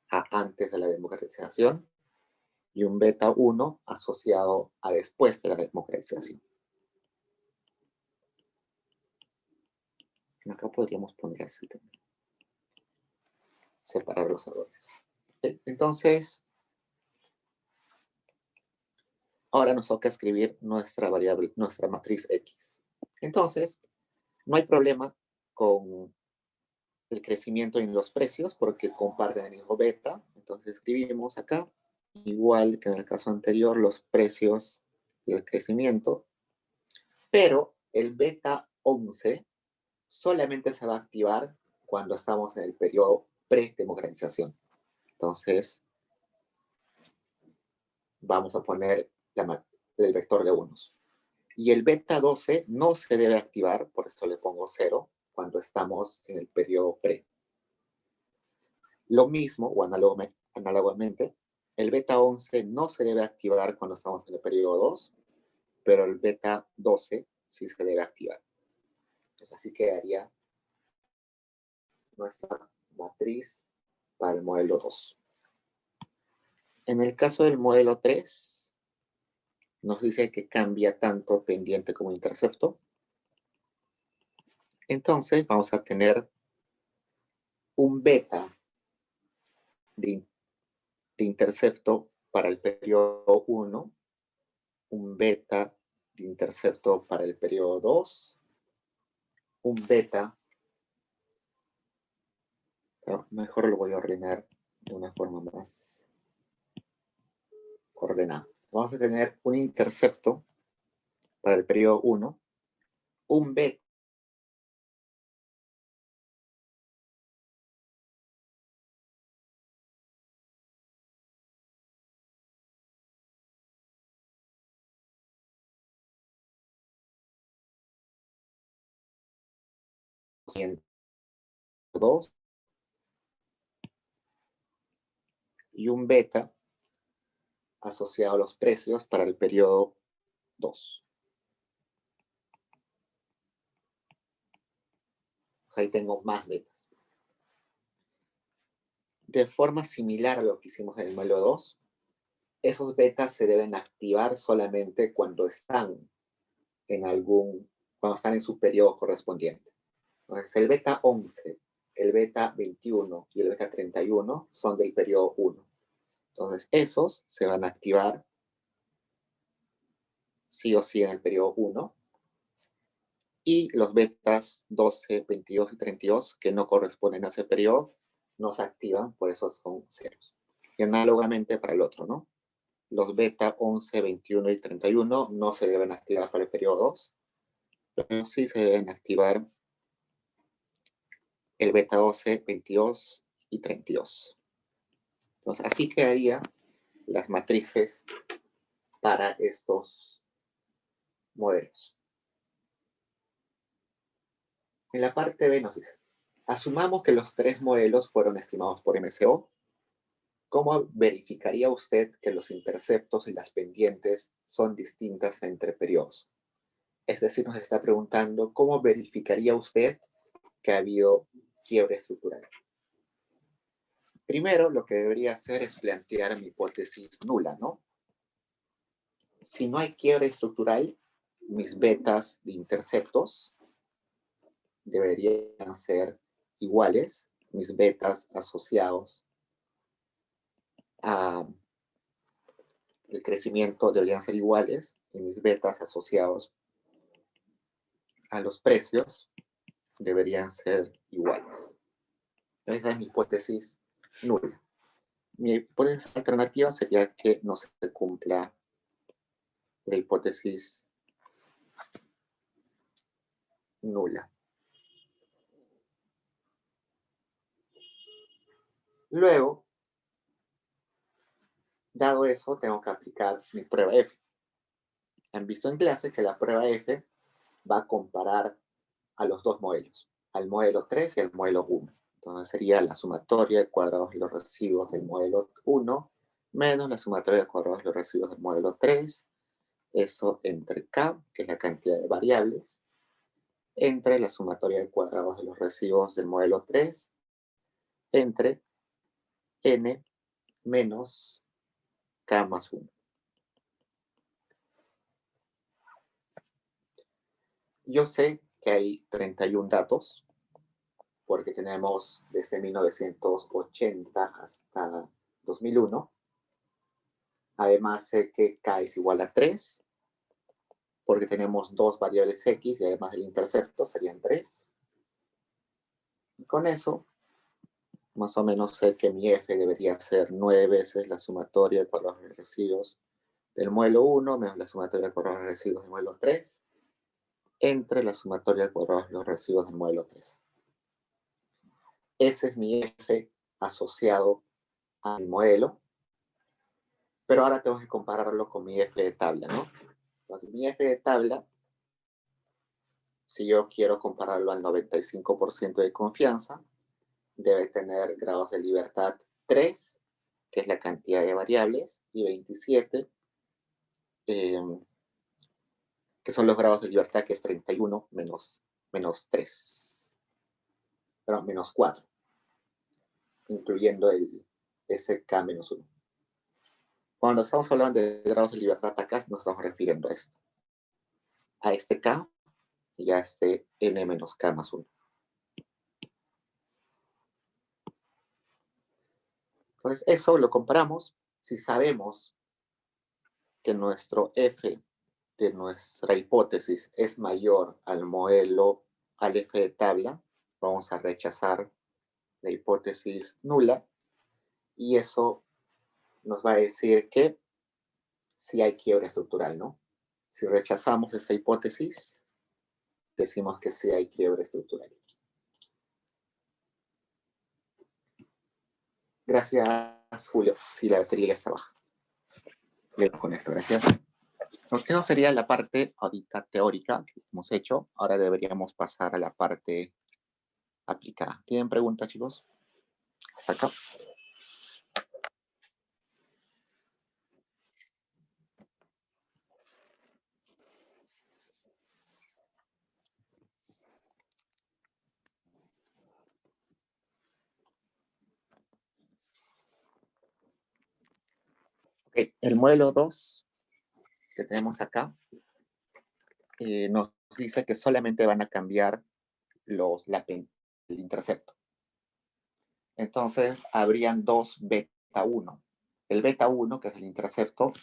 A: a antes de la democratización y un beta 1 asociado a después de la democratización. Acá podríamos poner así también. Separar los errores. Entonces, ahora nos toca escribir nuestra variable, nuestra matriz X. Entonces, no hay problema con el crecimiento en los precios porque comparten el mismo beta. Entonces escribimos acá, igual que en el caso anterior, los precios y el crecimiento, pero el beta 11 solamente se va a activar cuando estamos en el periodo pre-democratización. Entonces, vamos a poner el vector de unos. Y el beta 12 no se debe activar, por esto le pongo 0, cuando estamos en el periodo pre. Lo mismo, o análogamente, el beta 11 no se debe activar cuando estamos en el periodo 2, pero el beta 12 sí se debe activar. Entonces así quedaría nuestra matriz para el modelo 2. En el caso del modelo 3, nos dice que cambia tanto pendiente como intercepto. Entonces vamos a tener un beta de intercepto para el periodo 1, un beta de intercepto para el periodo 2, un beta Pero mejor lo voy a ordenar de una forma más ordenada. Vamos a tener un intercepto para el periodo 1, un beta dos y un beta asociado a los precios para el periodo 2. Ahí tengo más betas. De forma similar a lo que hicimos en el modelo 2, esos betas se deben activar solamente cuando están cuando están en su periodo correspondiente. Entonces, el beta 11, el beta 21 y el beta 31 son del periodo 1. Entonces, esos se van a activar sí o sí en el periodo 1. Y los betas 12, 22 y 32, que no corresponden a ese periodo, no se activan, por eso son ceros. Y análogamente para el otro, ¿no? Los beta 11, 21 y 31 no se deben activar para el periodo 2, pero sí se deben activar el beta 12, 22 y 32. Entonces, así quedarían las matrices para estos modelos. En la parte B nos dice, asumamos que los tres modelos fueron estimados por MCO. ¿Cómo verificaría usted que los interceptos y las pendientes son distintas entre periodos? Es decir, nos está preguntando, ¿cómo verificaría usted que ha habido quiebre estructural? Primero, lo que debería hacer es plantear mi hipótesis nula, ¿no? Si no hay quiebre estructural, mis betas de interceptos deberían ser iguales, mis betas asociados a el crecimiento deberían ser iguales y mis betas asociados a los precios deberían ser iguales. Esa es mi hipótesis nula. Mi hipótesis alternativa sería que no se cumpla la hipótesis nula. Luego, dado eso, tengo que aplicar mi prueba F. Han visto en clase que la prueba F va a comparar a los dos modelos, al modelo 3 y al modelo 1. Entonces sería la sumatoria de cuadrados de los residuos del modelo 1 menos la sumatoria de cuadrados de los residuos del modelo 3, eso entre K, que es la cantidad de variables, entre la sumatoria de cuadrados de los residuos del modelo 3, entre N menos K más 1. Yo sé que hay 31 datos, porque tenemos desde 1980 hasta 2001. Además sé que K es igual a 3, porque tenemos dos variables X y además el intercepto serían 3. Y con eso, más o menos sé que mi F debería ser 9 veces la sumatoria de cuadrados de residuos del modelo 1 menos la sumatoria de cuadrados de residuos del modelo 3 entre la sumatoria de cuadrados de los residuos del modelo 3. Ese es mi F asociado a mi modelo, pero ahora tengo que compararlo con mi F de tabla, ¿no? Entonces, mi F de tabla, si yo quiero compararlo al 95% de confianza, debe tener grados de libertad 3, que es la cantidad de variables, y 27, que son los grados de libertad, que es 31 menos 3, perdón, menos 4, incluyendo el SK-1. Cuando estamos hablando de grados de libertad acá, nos estamos refiriendo a esto, a este K y a este N menos K más 1. Entonces, eso lo comparamos. Si sabemos que nuestro F de nuestra hipótesis es mayor al modelo, al F de tabla, vamos a rechazar la hipótesis nula, y eso nos va a decir que sí hay quiebre estructural, ¿no? Si rechazamos esta hipótesis, decimos que sí hay quiebre estructural. Gracias, Julio. Si la batería ya está baja. Con esto, gracias. Porque no sería la parte ahorita teórica que hemos hecho. Ahora deberíamos pasar a la parte aplicada. ¿Tienen preguntas, chicos? Hasta acá. Okay. El modelo 2 que tenemos acá nos dice que solamente van a cambiar el intercepto. Entonces, habrían dos beta 1. El beta 1, que es el intercepto,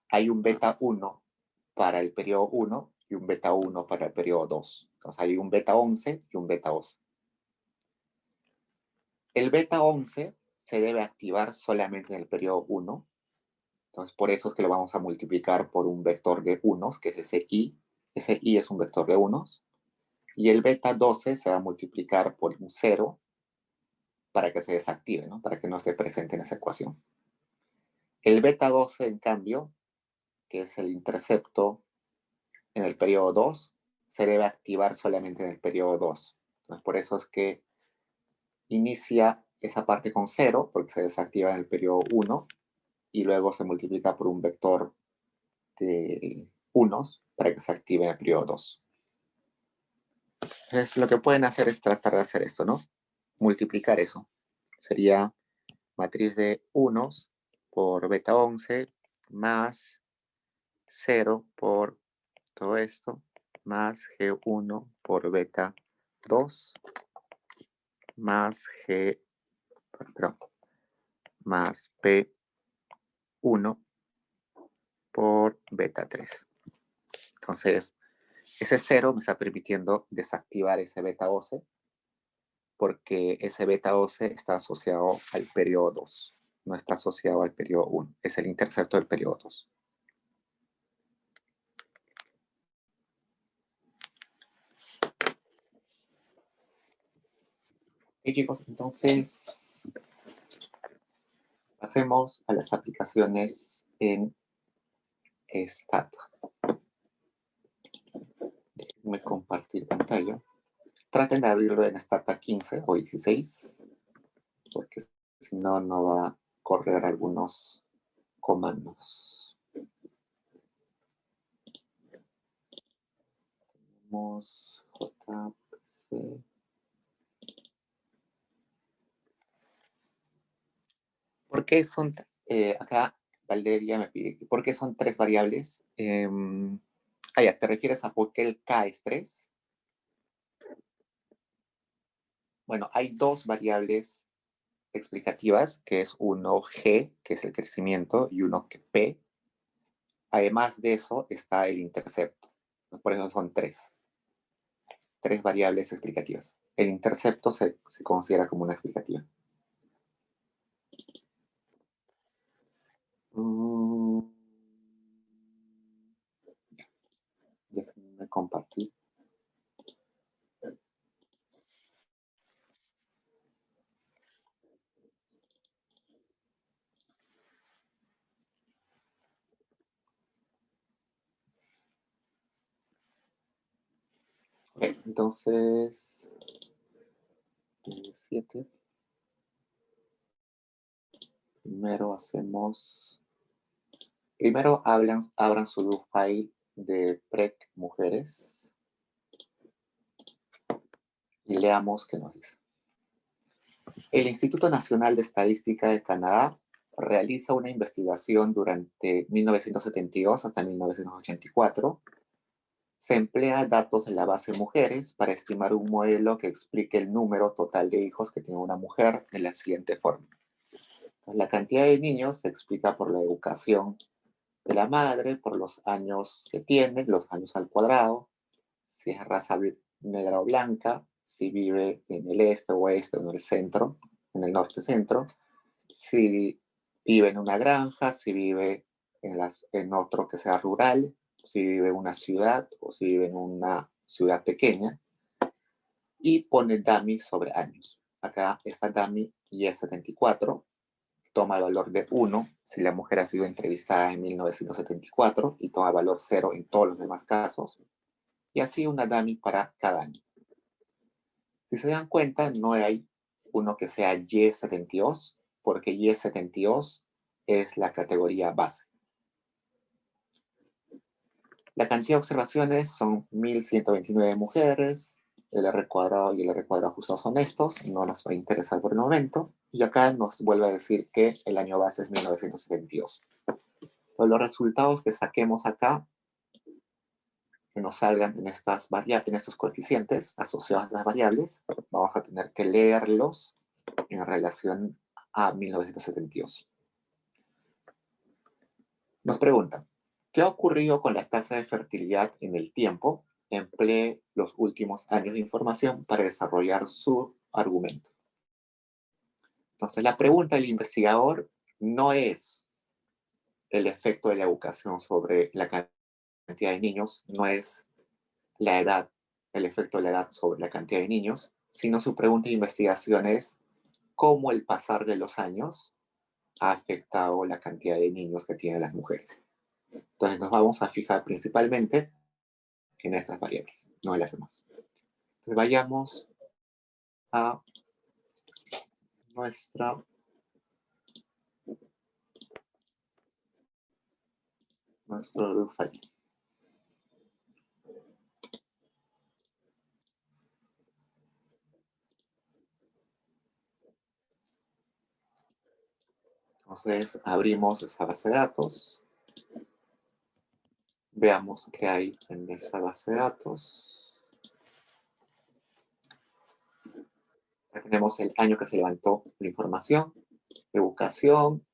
A: hay un beta 1 para el periodo 1 y un beta 1 para el periodo 2. Entonces, hay un beta 11 y un beta 12. El beta 11 se debe activar solamente en el periodo 1. Entonces, por eso es que lo vamos a multiplicar por un vector de unos, que es ese i. Ese i es un vector de unos. Y el beta 12 se va a multiplicar por un 0 para que se desactive, ¿no? Para que no esté presente en esa ecuación. El beta 12, en cambio, que es el intercepto en el periodo 2, se debe activar solamente en el periodo 2. Entonces, por eso es que inicia esa parte con 0, porque se desactiva en el periodo 1, y luego se multiplica por un vector de unos para que se active en el periodo 2. Entonces, lo que pueden hacer es tratar de hacer eso, ¿no? Multiplicar eso. Sería matriz de unos por beta 11 más 0 por todo esto, más G1 por beta 2, más más P1 por beta 3. Entonces, ese 0 me está permitiendo desactivar ese beta 12, porque ese beta 12 está asociado al periodo 2, no está asociado al periodo 1, es el intercepto del periodo 2. Y chicos, entonces pasemos a las aplicaciones en Stata. Déjenme compartir pantalla. Traten de abrirlo en Stata 15 o 16, porque si no, no va a correr algunos comandos. Tenemos JPC. ¿Por qué son, acá Valeria me pide, ¿por qué son 3 variables? Ya, ¿te refieres a por qué el K es 3? Bueno, hay 2 variables explicativas, que es uno G, que es el crecimiento, y uno que P. Además de eso está el intercepto. Por eso son 3 variables explicativas. El intercepto se considera como una explicativa. Déjenme compartir. Okay, entonces, 7. Primero abran su do file de PREC mujeres y leamos qué nos dice. El Instituto Nacional de Estadística de Canadá realiza una investigación durante 1972 hasta 1984. Se emplea datos en la base mujeres para estimar un modelo que explique el número total de hijos que tiene una mujer de la siguiente forma. La cantidad de niños se explica por la educación de la madre, por los años que tiene, los años al cuadrado, si es raza negra o blanca, si vive en el este, oeste o en el centro, en el norte-centro, si vive en una granja, si vive en otro que sea rural, si vive en una ciudad o si vive en una ciudad pequeña, y pone dummy sobre años. Acá está dummy y es 74, toma el valor de 1 si la mujer ha sido entrevistada en 1974 y toma el valor 0 en todos los demás casos, y así una dummy para cada año. Si se dan cuenta, no hay uno que sea Y72, porque Y72 es la categoría base. La cantidad de observaciones son 1129 mujeres, el R cuadrado y el R cuadrado ajustados son estos, no nos va a interesar por el momento, y acá nos vuelve a decir que el año base es 1972. Entonces, los resultados que saquemos acá, que nos salgan en estas variables, en estos coeficientes asociados a las variables, vamos a tener que leerlos en relación a 1972. Nos preguntan, ¿qué ha ocurrido con la tasa de fertilidad en el tiempo? Emplee los últimos años de información para desarrollar su argumento. Entonces, la pregunta del investigador no es el efecto de la educación sobre la cantidad de niños, no es la edad, el efecto de la edad sobre la cantidad de niños, sino su pregunta de investigación es cómo el pasar de los años ha afectado la cantidad de niños que tienen las mujeres. Entonces nos vamos a fijar principalmente en estas variables, no en las demás. Entonces vayamos a nuestro file. Entonces abrimos esa base de datos. Veamos qué hay en esa base de datos. Acá tenemos el año que se levantó la información, educación,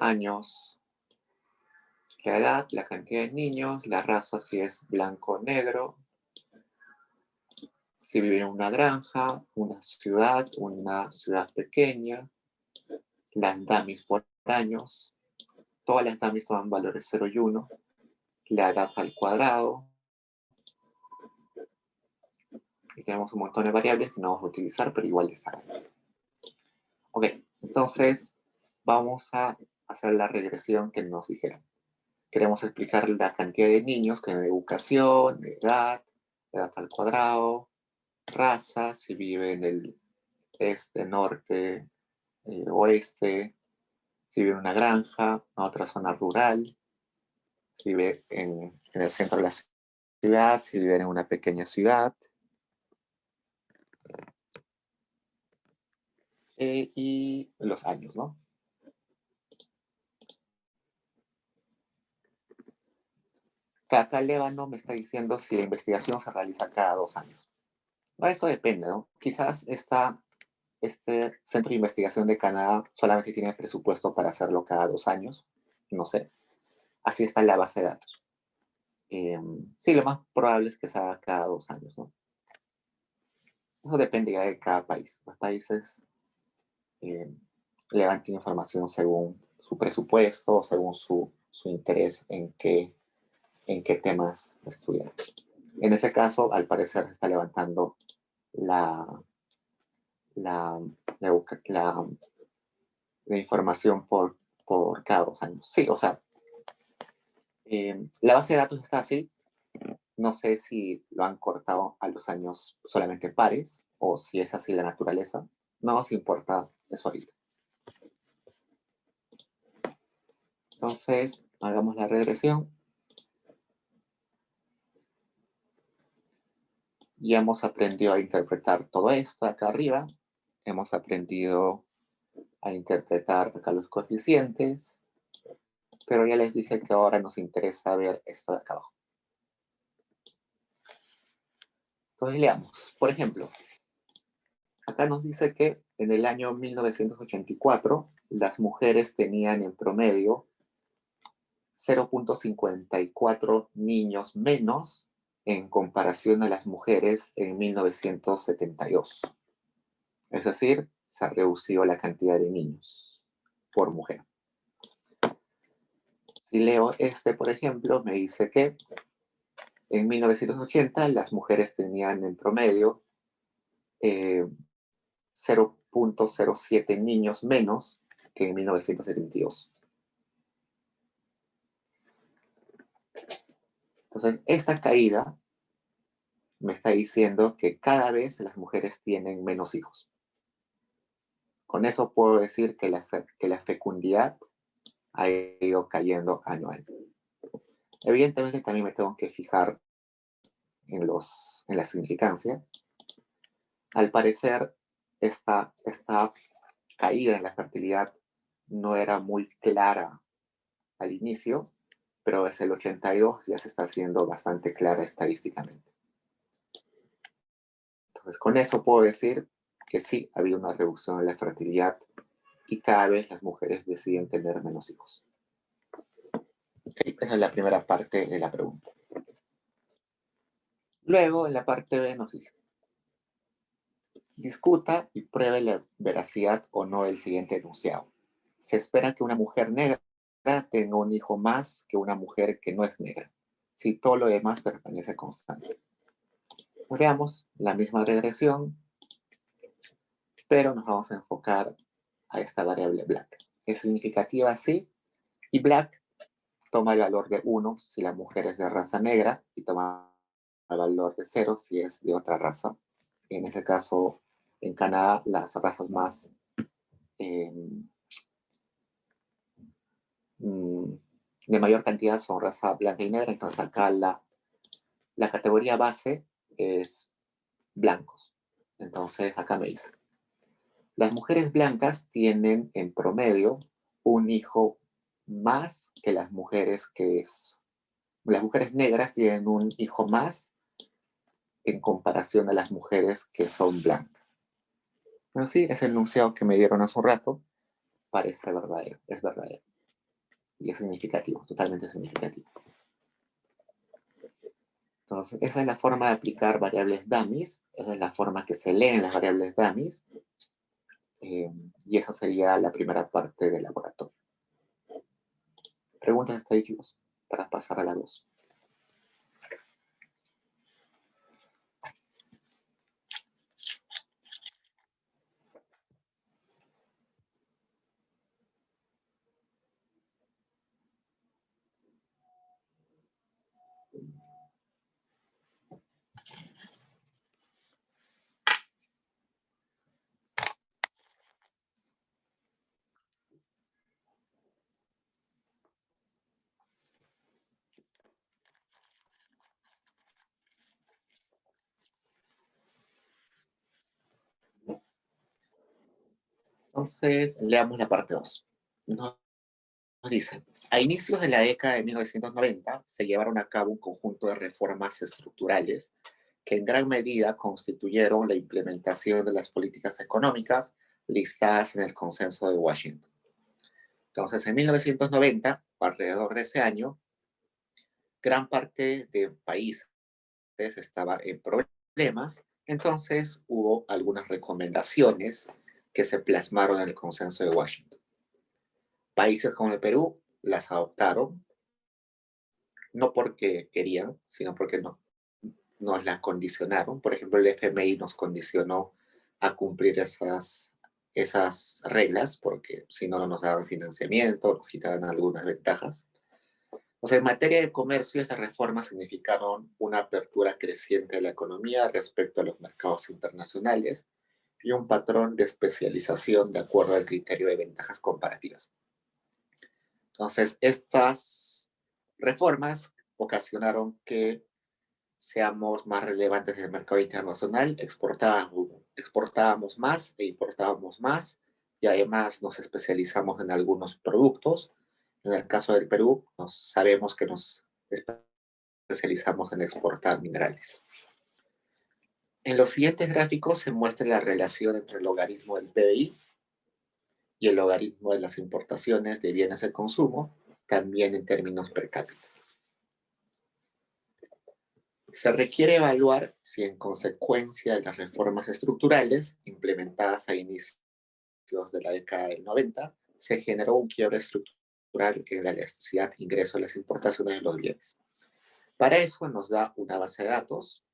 A: años, la edad, la cantidad de niños, la raza si es blanco o negro, si vive en una granja, una ciudad pequeña, las dummies por años, todas las dummies toman valores 0 y 1, la edad al cuadrado, y tenemos un montón de variables que no vamos a utilizar, pero igual les saben. Ok, entonces vamos a hacer la regresión que nos dijeron. Queremos explicar la cantidad de niños que en educación, edad al cuadrado, raza, si vive en el este, norte, oeste, si vive en una granja, en otra zona rural, si vive en el centro de la ciudad, si vive en una pequeña ciudad. Y los años, ¿no? Acá Lébano me está diciendo si la investigación se realiza cada 2 años. Bueno, eso depende, ¿no? Quizás este centro de investigación de Canadá solamente tiene presupuesto para hacerlo cada 2 años, no sé. Así está en la base de datos. Sí, lo más probable es que se haga cada 2 años, ¿no? Eso depende ya de cada país. Los países levantan información según su presupuesto, según su interés en qué temas estudiar. En ese caso, al parecer, se está levantando la información por cada 2 años. Sí, o sea, la base de datos está así. No sé si lo han cortado a los años solamente pares o si es así la naturaleza. No nos importa eso ahorita. Entonces, hagamos la regresión. Ya hemos aprendido a interpretar todo esto acá arriba. Hemos aprendido a interpretar acá los coeficientes. Pero ya les dije que ahora nos interesa ver esto de acá abajo. Entonces leamos. Por ejemplo, acá nos dice que en el año 1984 las mujeres tenían en promedio 0.54 niños menos en comparación a las mujeres en 1972. Es decir, se ha reducido la cantidad de niños por mujer. Si leo por ejemplo, me dice que en 1980 las mujeres tenían en promedio 0.07 niños menos que en 1972. Entonces, esta caída me está diciendo que cada vez las mujeres tienen menos hijos. Con eso puedo decir que la fecundidad ha ido cayendo año a año. Evidentemente también me tengo que fijar en la significancia. Al parecer, esta caída en la fertilidad no era muy clara al inicio, pero desde el 82 ya se está haciendo bastante clara estadísticamente. Entonces, con eso puedo decir que sí, ha habido una reducción en la fertilidad y cada vez las mujeres deciden tener menos hijos. Okay, esa es la primera parte de la pregunta. Luego, en la parte B nos dice: discuta y pruebe la veracidad o no del siguiente enunciado. Se espera que una mujer negra tenga un hijo más que una mujer que no es negra, si todo lo demás permanece constante. Veamos la misma regresión, pero nos vamos a enfocar a esta variable black. Es significativa sí, y black toma el valor de 1 si la mujer es de raza negra y toma el valor de 0 si es de otra raza. En ese caso, en Canadá, las razas más de mayor cantidad son raza blanca y negra. Entonces acá la categoría base es blancos. Entonces acá me dice: las mujeres blancas tienen en promedio un hijo más que las mujeres las mujeres negras tienen un hijo más en comparación a las mujeres que son blancas. Pero sí, ese enunciado que me dieron hace un rato parece verdadero, es verdadero. Y es significativo, totalmente significativo. Entonces, esa es la forma de aplicar variables dummies, esa es la forma que se leen las variables dummies, y esa sería la primera parte del laboratorio. Preguntas estadísticas para pasar a la 2. Entonces, leamos la parte 2. Nos dice: a inicios de la década de 1990 se llevaron a cabo un conjunto de reformas estructurales que en gran medida constituyeron la implementación de las políticas económicas listadas en el Consenso de Washington. Entonces, en 1990, alrededor de ese año, gran parte de países estaba en problemas, entonces hubo algunas recomendaciones que se plasmaron en el Consenso de Washington. Países como el Perú las adoptaron, no porque querían, sino porque nos las condicionaron. Por ejemplo, el FMI nos condicionó a cumplir esas reglas, porque si no, no nos daban financiamiento, nos quitaban algunas ventajas. O sea, en materia de comercio, esas reformas significaron una apertura creciente de la economía respecto a los mercados internacionales y un patrón de especialización de acuerdo al criterio de ventajas comparativas. Entonces, estas reformas ocasionaron que seamos más relevantes en el mercado internacional, exportábamos más e importábamos más, y además nos especializamos en algunos productos. En el caso del Perú, sabemos que nos especializamos en exportar minerales. En los siguientes gráficos se muestra la relación entre el logaritmo del PBI y el logaritmo de las importaciones de bienes de consumo, también en términos per cápita. Se requiere evaluar si en consecuencia de las reformas estructurales implementadas a inicios de la década del 90, se generó un quiebre estructural en la elasticidad de ingreso de las importaciones de los bienes. Para eso nos da una base de datos,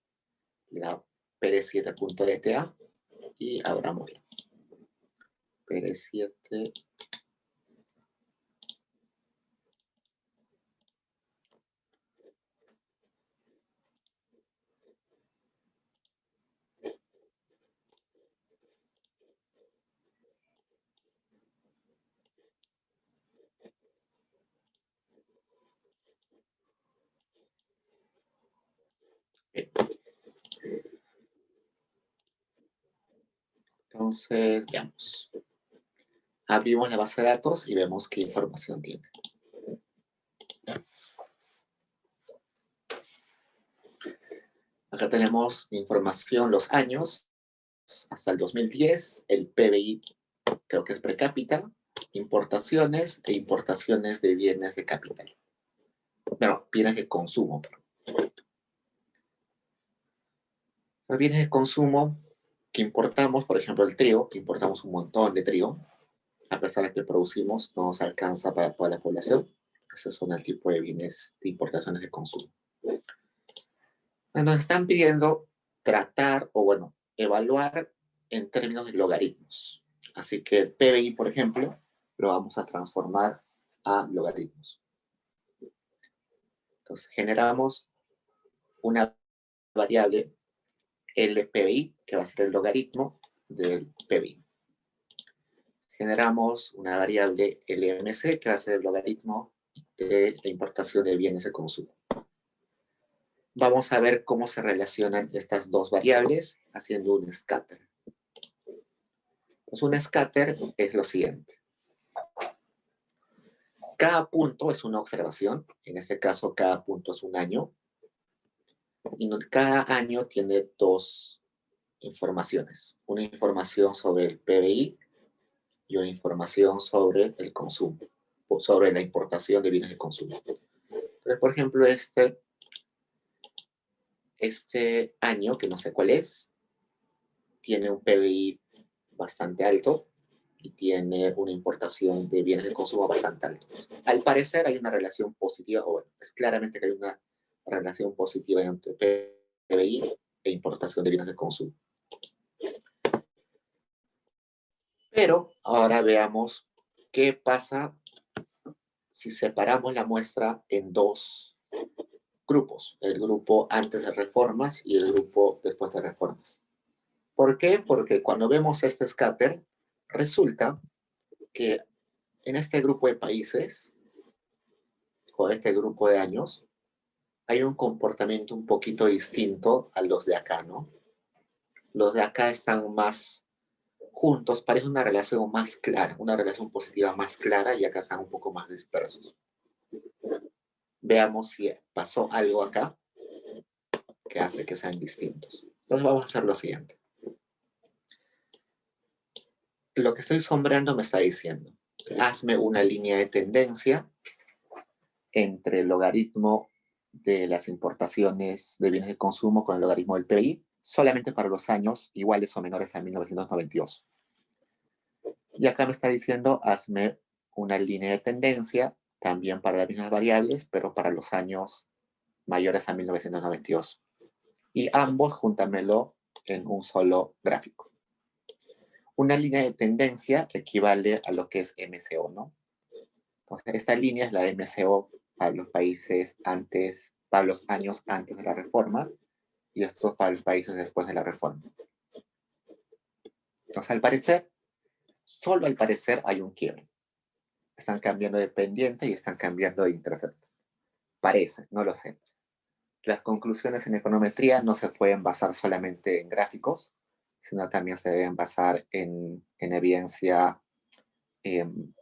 A: la PD7.dta, y abramosla. PD7. Entonces, veamos. Abrimos la base de datos y vemos qué información tiene. Acá tenemos información, los años, hasta el 2010, el PBI, creo que es per cápita, importaciones e importaciones de bienes de capital. Bueno, bienes de consumo. Los bienes de consumo que importamos, por ejemplo, el trigo, que importamos un montón de trigo, a pesar de que producimos, no nos alcanza para toda la población. Esos son el tipo de bienes de importaciones de consumo. Nos están pidiendo tratar o, bueno, evaluar en términos de logaritmos. Así que el PBI, por ejemplo, lo vamos a transformar a logaritmos. Entonces, generamos una variable LPBI, que va a ser el logaritmo del PBI. Generamos una variable LMC, que va a ser el logaritmo de la importación de bienes de consumo. Vamos a ver cómo se relacionan estas dos variables haciendo un scatter. Pues un scatter es lo siguiente. Cada punto es una observación, en este caso cada punto es un año, y cada año tiene dos informaciones. Una información sobre el PBI y una información sobre el consumo, sobre la importación de bienes de consumo. Entonces, por ejemplo, este año, que no sé cuál es, tiene un PBI bastante alto y tiene una importación de bienes de consumo bastante alto. Al parecer hay una relación positiva, o bueno, es claramente que hay una relación positiva entre PBI e importación de bienes de consumo. Pero ahora veamos qué pasa si separamos la muestra en dos grupos, el grupo antes de reformas y el grupo después de reformas. ¿Por qué? Porque cuando vemos este scatter, resulta que en este grupo de países, o este grupo de años, hay un comportamiento un poquito distinto a los de acá, ¿no? Los de acá están más juntos, parece una relación más clara, una relación positiva más clara, y acá están un poco más dispersos. Veamos si pasó algo acá que hace que sean distintos. Entonces vamos a hacer lo siguiente. Lo que estoy sombreando me está diciendo, hazme una línea de tendencia entre el logaritmo de las importaciones de bienes de consumo con el logaritmo del PIB, solamente para los años iguales o menores a 1992. Y acá me está diciendo, hazme una línea de tendencia también para las mismas variables, pero para los años mayores a 1992. Y ambos júntamelo en un solo gráfico. Una línea de tendencia equivale a lo que es MCO, ¿no? Entonces, esta línea es la MCO para los países antes, para los años antes de la reforma, y esto para los países después de la reforma. Entonces, al parecer, solo al parecer hay un quiebre. Están cambiando de pendiente y están cambiando de intercepto. Parece, no lo sé. Las conclusiones en econometría no se pueden basar solamente en gráficos, sino también se deben basar en evidencia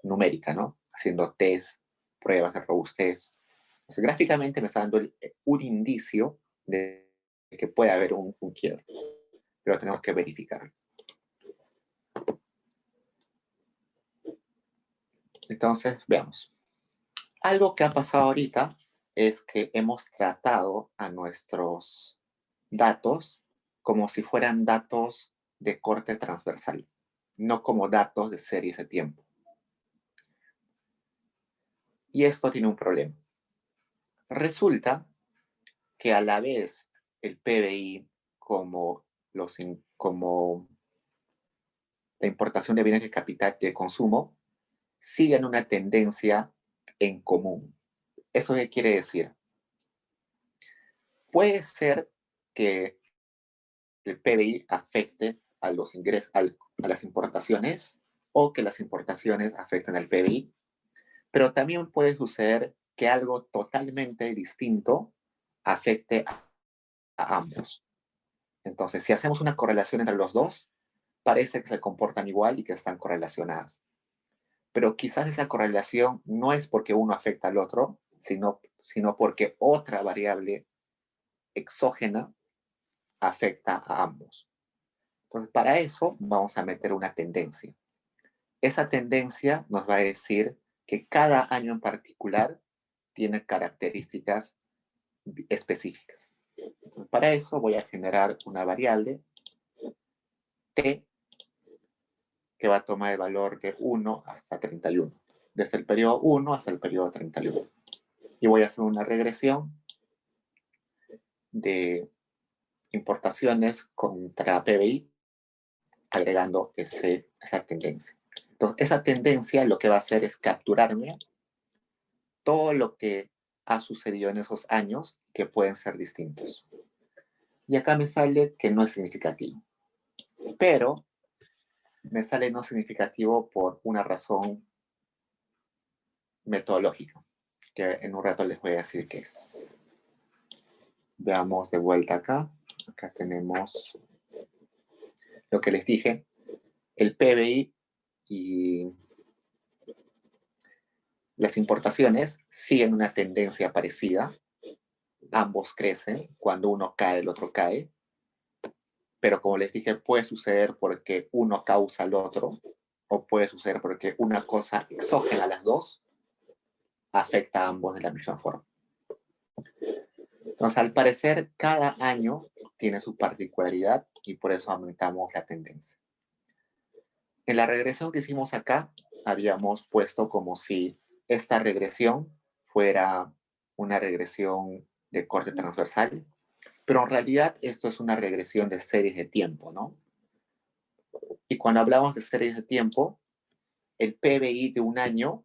A: numérica, ¿no? Haciendo test, pruebas de robustez. Entonces, gráficamente me está dando un indicio de que puede haber un quiebre, pero tenemos que verificarlo. Entonces, veamos. Algo que ha pasado ahorita es que hemos tratado a nuestros datos como si fueran datos de corte transversal, no como datos de series de tiempo. Y esto tiene un problema. Resulta que a la vez el PBI como, como la importación de bienes de capital de consumo siguen una tendencia en común. ¿Eso qué quiere decir? Puede ser que el PBI afecte a los ingresos, a las importaciones, o que las importaciones afecten al PBI, pero también puede suceder que algo totalmente distinto afecte a ambos. Entonces, si hacemos una correlación entre los dos, parece que se comportan igual y que están correlacionadas. Pero quizás esa correlación no es porque uno afecta al otro, sino porque otra variable exógena afecta a ambos. Entonces, para eso vamos a meter una tendencia. Esa tendencia nos va a decir que cada año en particular tiene características específicas. Para eso voy a generar una variable t que va a tomar el valor de 1 hasta 31, desde el periodo 1 hasta el periodo 31. Y voy a hacer una regresión de importaciones contra PBI agregando esa tendencia. Entonces, esa tendencia lo que va a hacer es capturarme todo lo que ha sucedido en esos años que pueden ser distintos. Y acá me sale que no es significativo. Pero me sale no significativo por una razón metodológica, que en un rato les voy a decir qué es. Veamos de vuelta acá. Acá tenemos lo que les dije. El PBI y las importaciones siguen una tendencia parecida. Ambos crecen. Cuando uno cae, el otro cae. Pero como les dije, puede suceder porque uno causa al otro, o puede suceder porque una cosa exógena a las dos afecta a ambos de la misma forma. Entonces, al parecer, cada año tiene su particularidad y por eso aumentamos la tendencia. En la regresión que hicimos acá, habíamos puesto como si esta regresión fuera una regresión de corte transversal, pero en realidad esto es una regresión de series de tiempo, ¿no? Y cuando hablamos de series de tiempo, el PBI de un año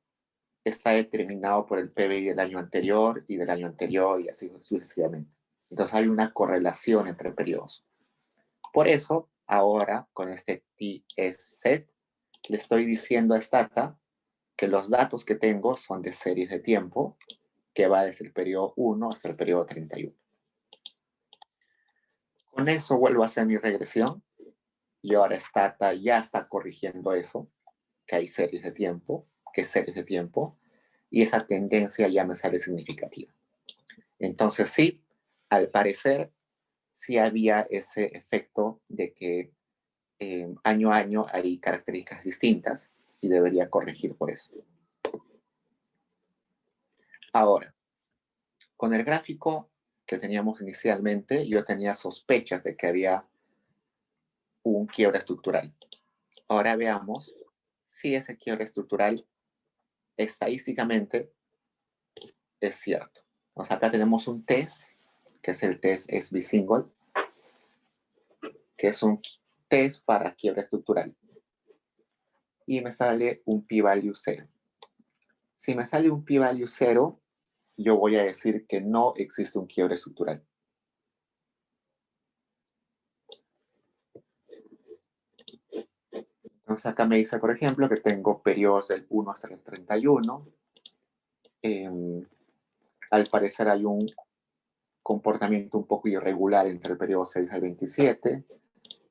A: está determinado por el PBI del año anterior y del año anterior y así sucesivamente. Entonces hay una correlación entre periodos. Por eso, ahora con este TS-set, le estoy diciendo a Stata que los datos que tengo son de series de tiempo que va desde el periodo 1 hasta el periodo 31. Con eso vuelvo a hacer mi regresión y ahora Stata ya está corrigiendo eso, que hay series de tiempo, que es series de tiempo, y esa tendencia ya me sale significativa. Entonces sí, al parecer, sí había ese efecto de que año a año hay características distintas y debería corregir por eso. Ahora, con el gráfico que teníamos inicialmente, yo tenía sospechas de que había un quiebre estructural. Ahora veamos si ese quiebre estructural estadísticamente es cierto. O sea, acá tenemos un test, que es el test SB-Single, que es un test para quiebre estructural. Y me sale un p-value 0. Si me sale un p-value 0, yo voy a decir que no existe un quiebre estructural. Entonces acá me dice, por ejemplo, que tengo periodos del 1 hasta el 31. Al parecer hay un comportamiento un poco irregular entre el periodo 6 al 27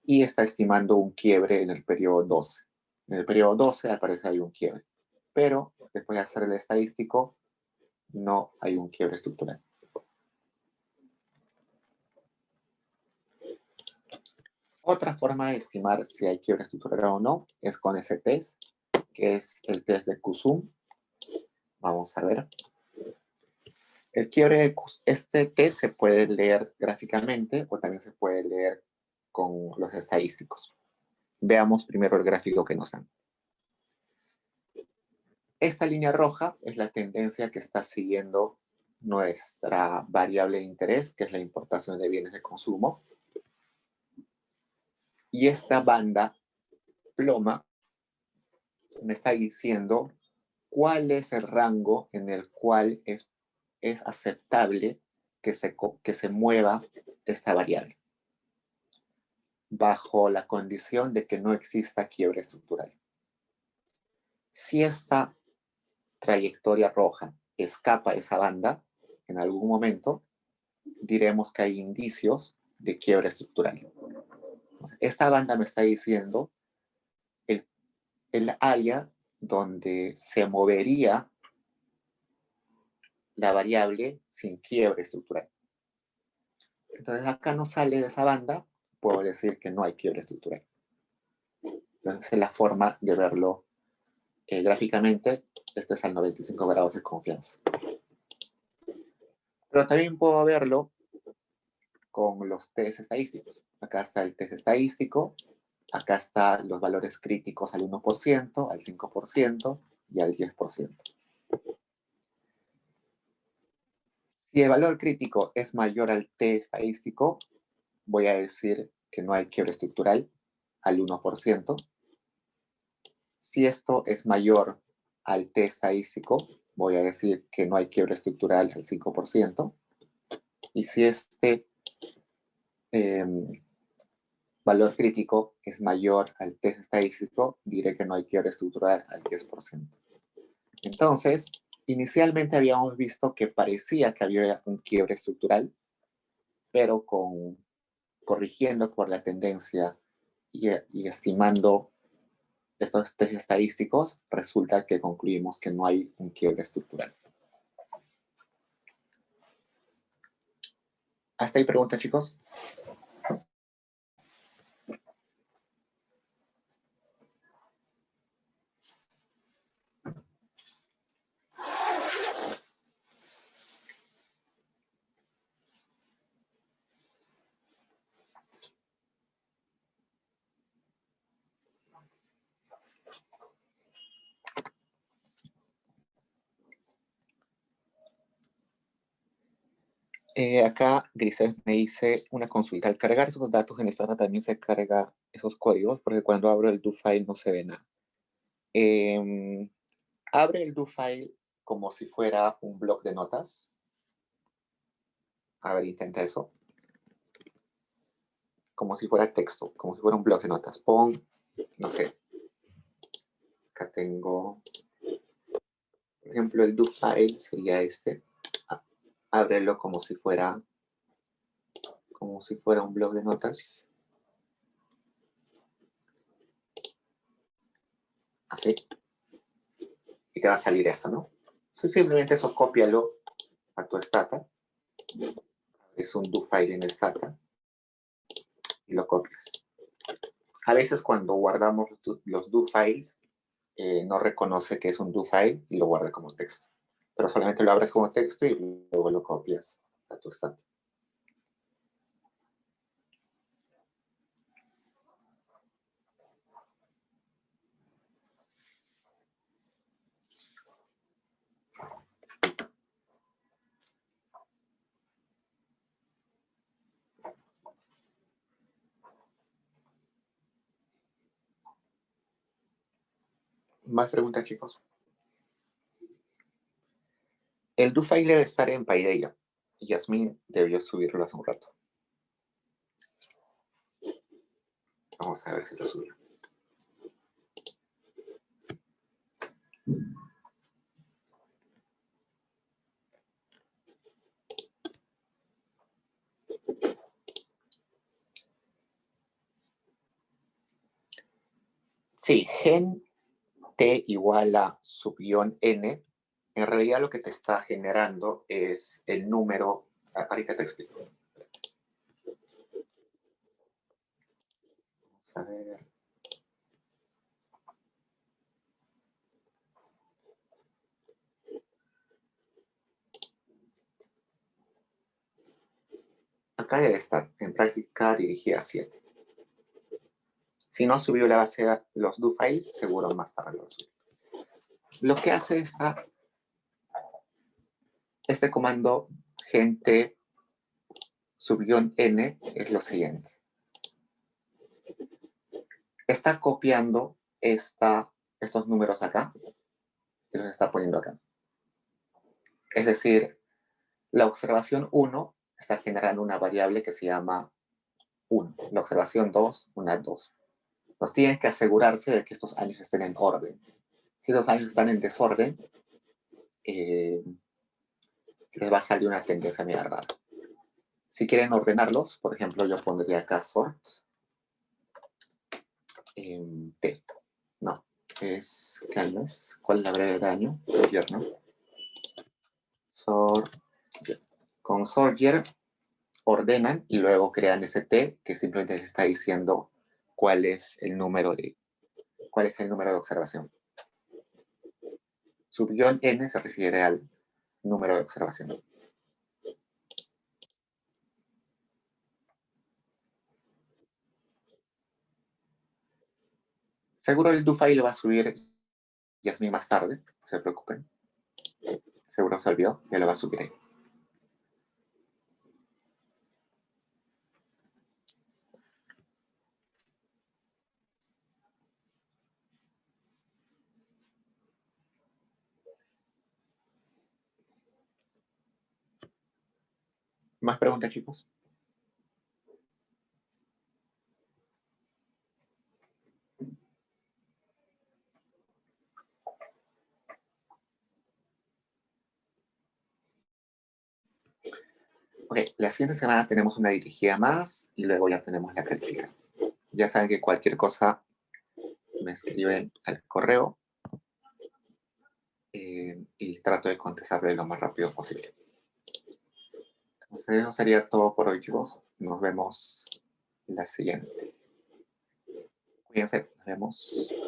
A: y está estimando un quiebre en el periodo 12. En el periodo 12 al parecer hay un quiebre, pero después de hacer el estadístico no hay un quiebre estructural. Otra forma de estimar si hay quiebre estructural o no es con ese test, que es el test de Kusum. Vamos a ver. El quiebre, este test se puede leer gráficamente o también se puede leer con los estadísticos. Veamos primero el gráfico que nos dan. Esta línea roja es la tendencia que está siguiendo nuestra variable de interés, que es la importación de bienes de consumo. Y esta banda ploma me está diciendo cuál es el rango en el cual es aceptable que se mueva esta variable, bajo la condición de que no exista quiebre estructural. Si esta trayectoria roja escapa de esa banda, en algún momento diremos que hay indicios de quiebre estructural. Entonces, esta banda me está diciendo el área donde se movería la variable sin quiebre estructural. Entonces acá no sale de esa banda, puedo decir que no hay quiebre estructural. Entonces es la forma de verlo gráficamente. Esto es al 95 grados de confianza. Pero también puedo verlo con los test estadísticos. Acá está el test estadístico, acá están los valores críticos al 1%, al 5% y al 10%. Si el valor crítico es mayor al t estadístico, voy a decir que no hay quiebre estructural al 1%. Si esto es mayor al t estadístico, voy a decir que no hay quiebre estructural al 5%. Y si este valor crítico es mayor al test estadístico, diré que no hay quiebre estructural al 10%. Entonces, inicialmente habíamos visto que parecía que había un quiebre estructural, pero corrigiendo por la tendencia y estimando estos test estadísticos, resulta que concluimos que no hay un quiebre estructural. ¿Hasta ahí preguntas, chicos? Acá Grisel me dice una consulta. Al cargar esos datos en Stata también se carga esos códigos, porque cuando abro el do file no se ve nada. Abre el do file como si fuera un bloc de notas. A ver, intenta eso. Como si fuera texto, como si fuera un bloc de notas. Pon, no sé. Acá tengo, por ejemplo, el do file sería este. Ábrelo como si fuera un bloc de notas. Así. Y te va a salir esto, ¿no? Simplemente eso cópialo a tu Stata. Es un do file en Stata. Y lo copias. A veces cuando guardamos los do files, no reconoce que es un do file y lo guarda como texto. Pero solamente lo abres como texto y luego lo copias a tu Stata. ¿Más preguntas, chicos? El do file debe estar en Paideia. Yasmin debió subirlo hace un rato. Vamos a ver si lo subió. Sí, gen t igual a sub-n, en realidad lo que te está generando es el número, ahorita te explico. Vamos a ver. acá debe estar, en práctica dirigida 7. Si no subió la base de los do files, seguro más tarde lo va a subir. Lo que hace este comando gente -n es lo siguiente. Está copiando estos números acá y los está poniendo acá. Es decir, la observación 1 está generando una variable que se llama 1. La observación 2, una 2. Entonces tienen que asegurarse de que estos años estén en orden. Si los años están en desorden, les va a salir una tendencia media rara. Si quieren ordenarlos, por ejemplo, yo pondría acá sort T. No, ¿qué año es? ¿Cuál es la breve de año? Year, ¿no? Sort year. Con sort year ordenan y luego crean ese T que simplemente les está diciendo cuál es el número de observación. Su -n se refiere al número de observación. Seguro el do-file lo va a subir Yasmin más tarde, no se preocupen. Seguro se olvidó, ya lo va a subir ahí. ¿Más preguntas, chicos? Ok, la siguiente semana tenemos una dirigida más y luego ya tenemos la calificada. Ya saben que cualquier cosa me escriben al correo y trato de contestarle lo más rápido posible. Entonces eso sería todo por hoy, chicos. Nos vemos en la siguiente. Cuídense, nos vemos.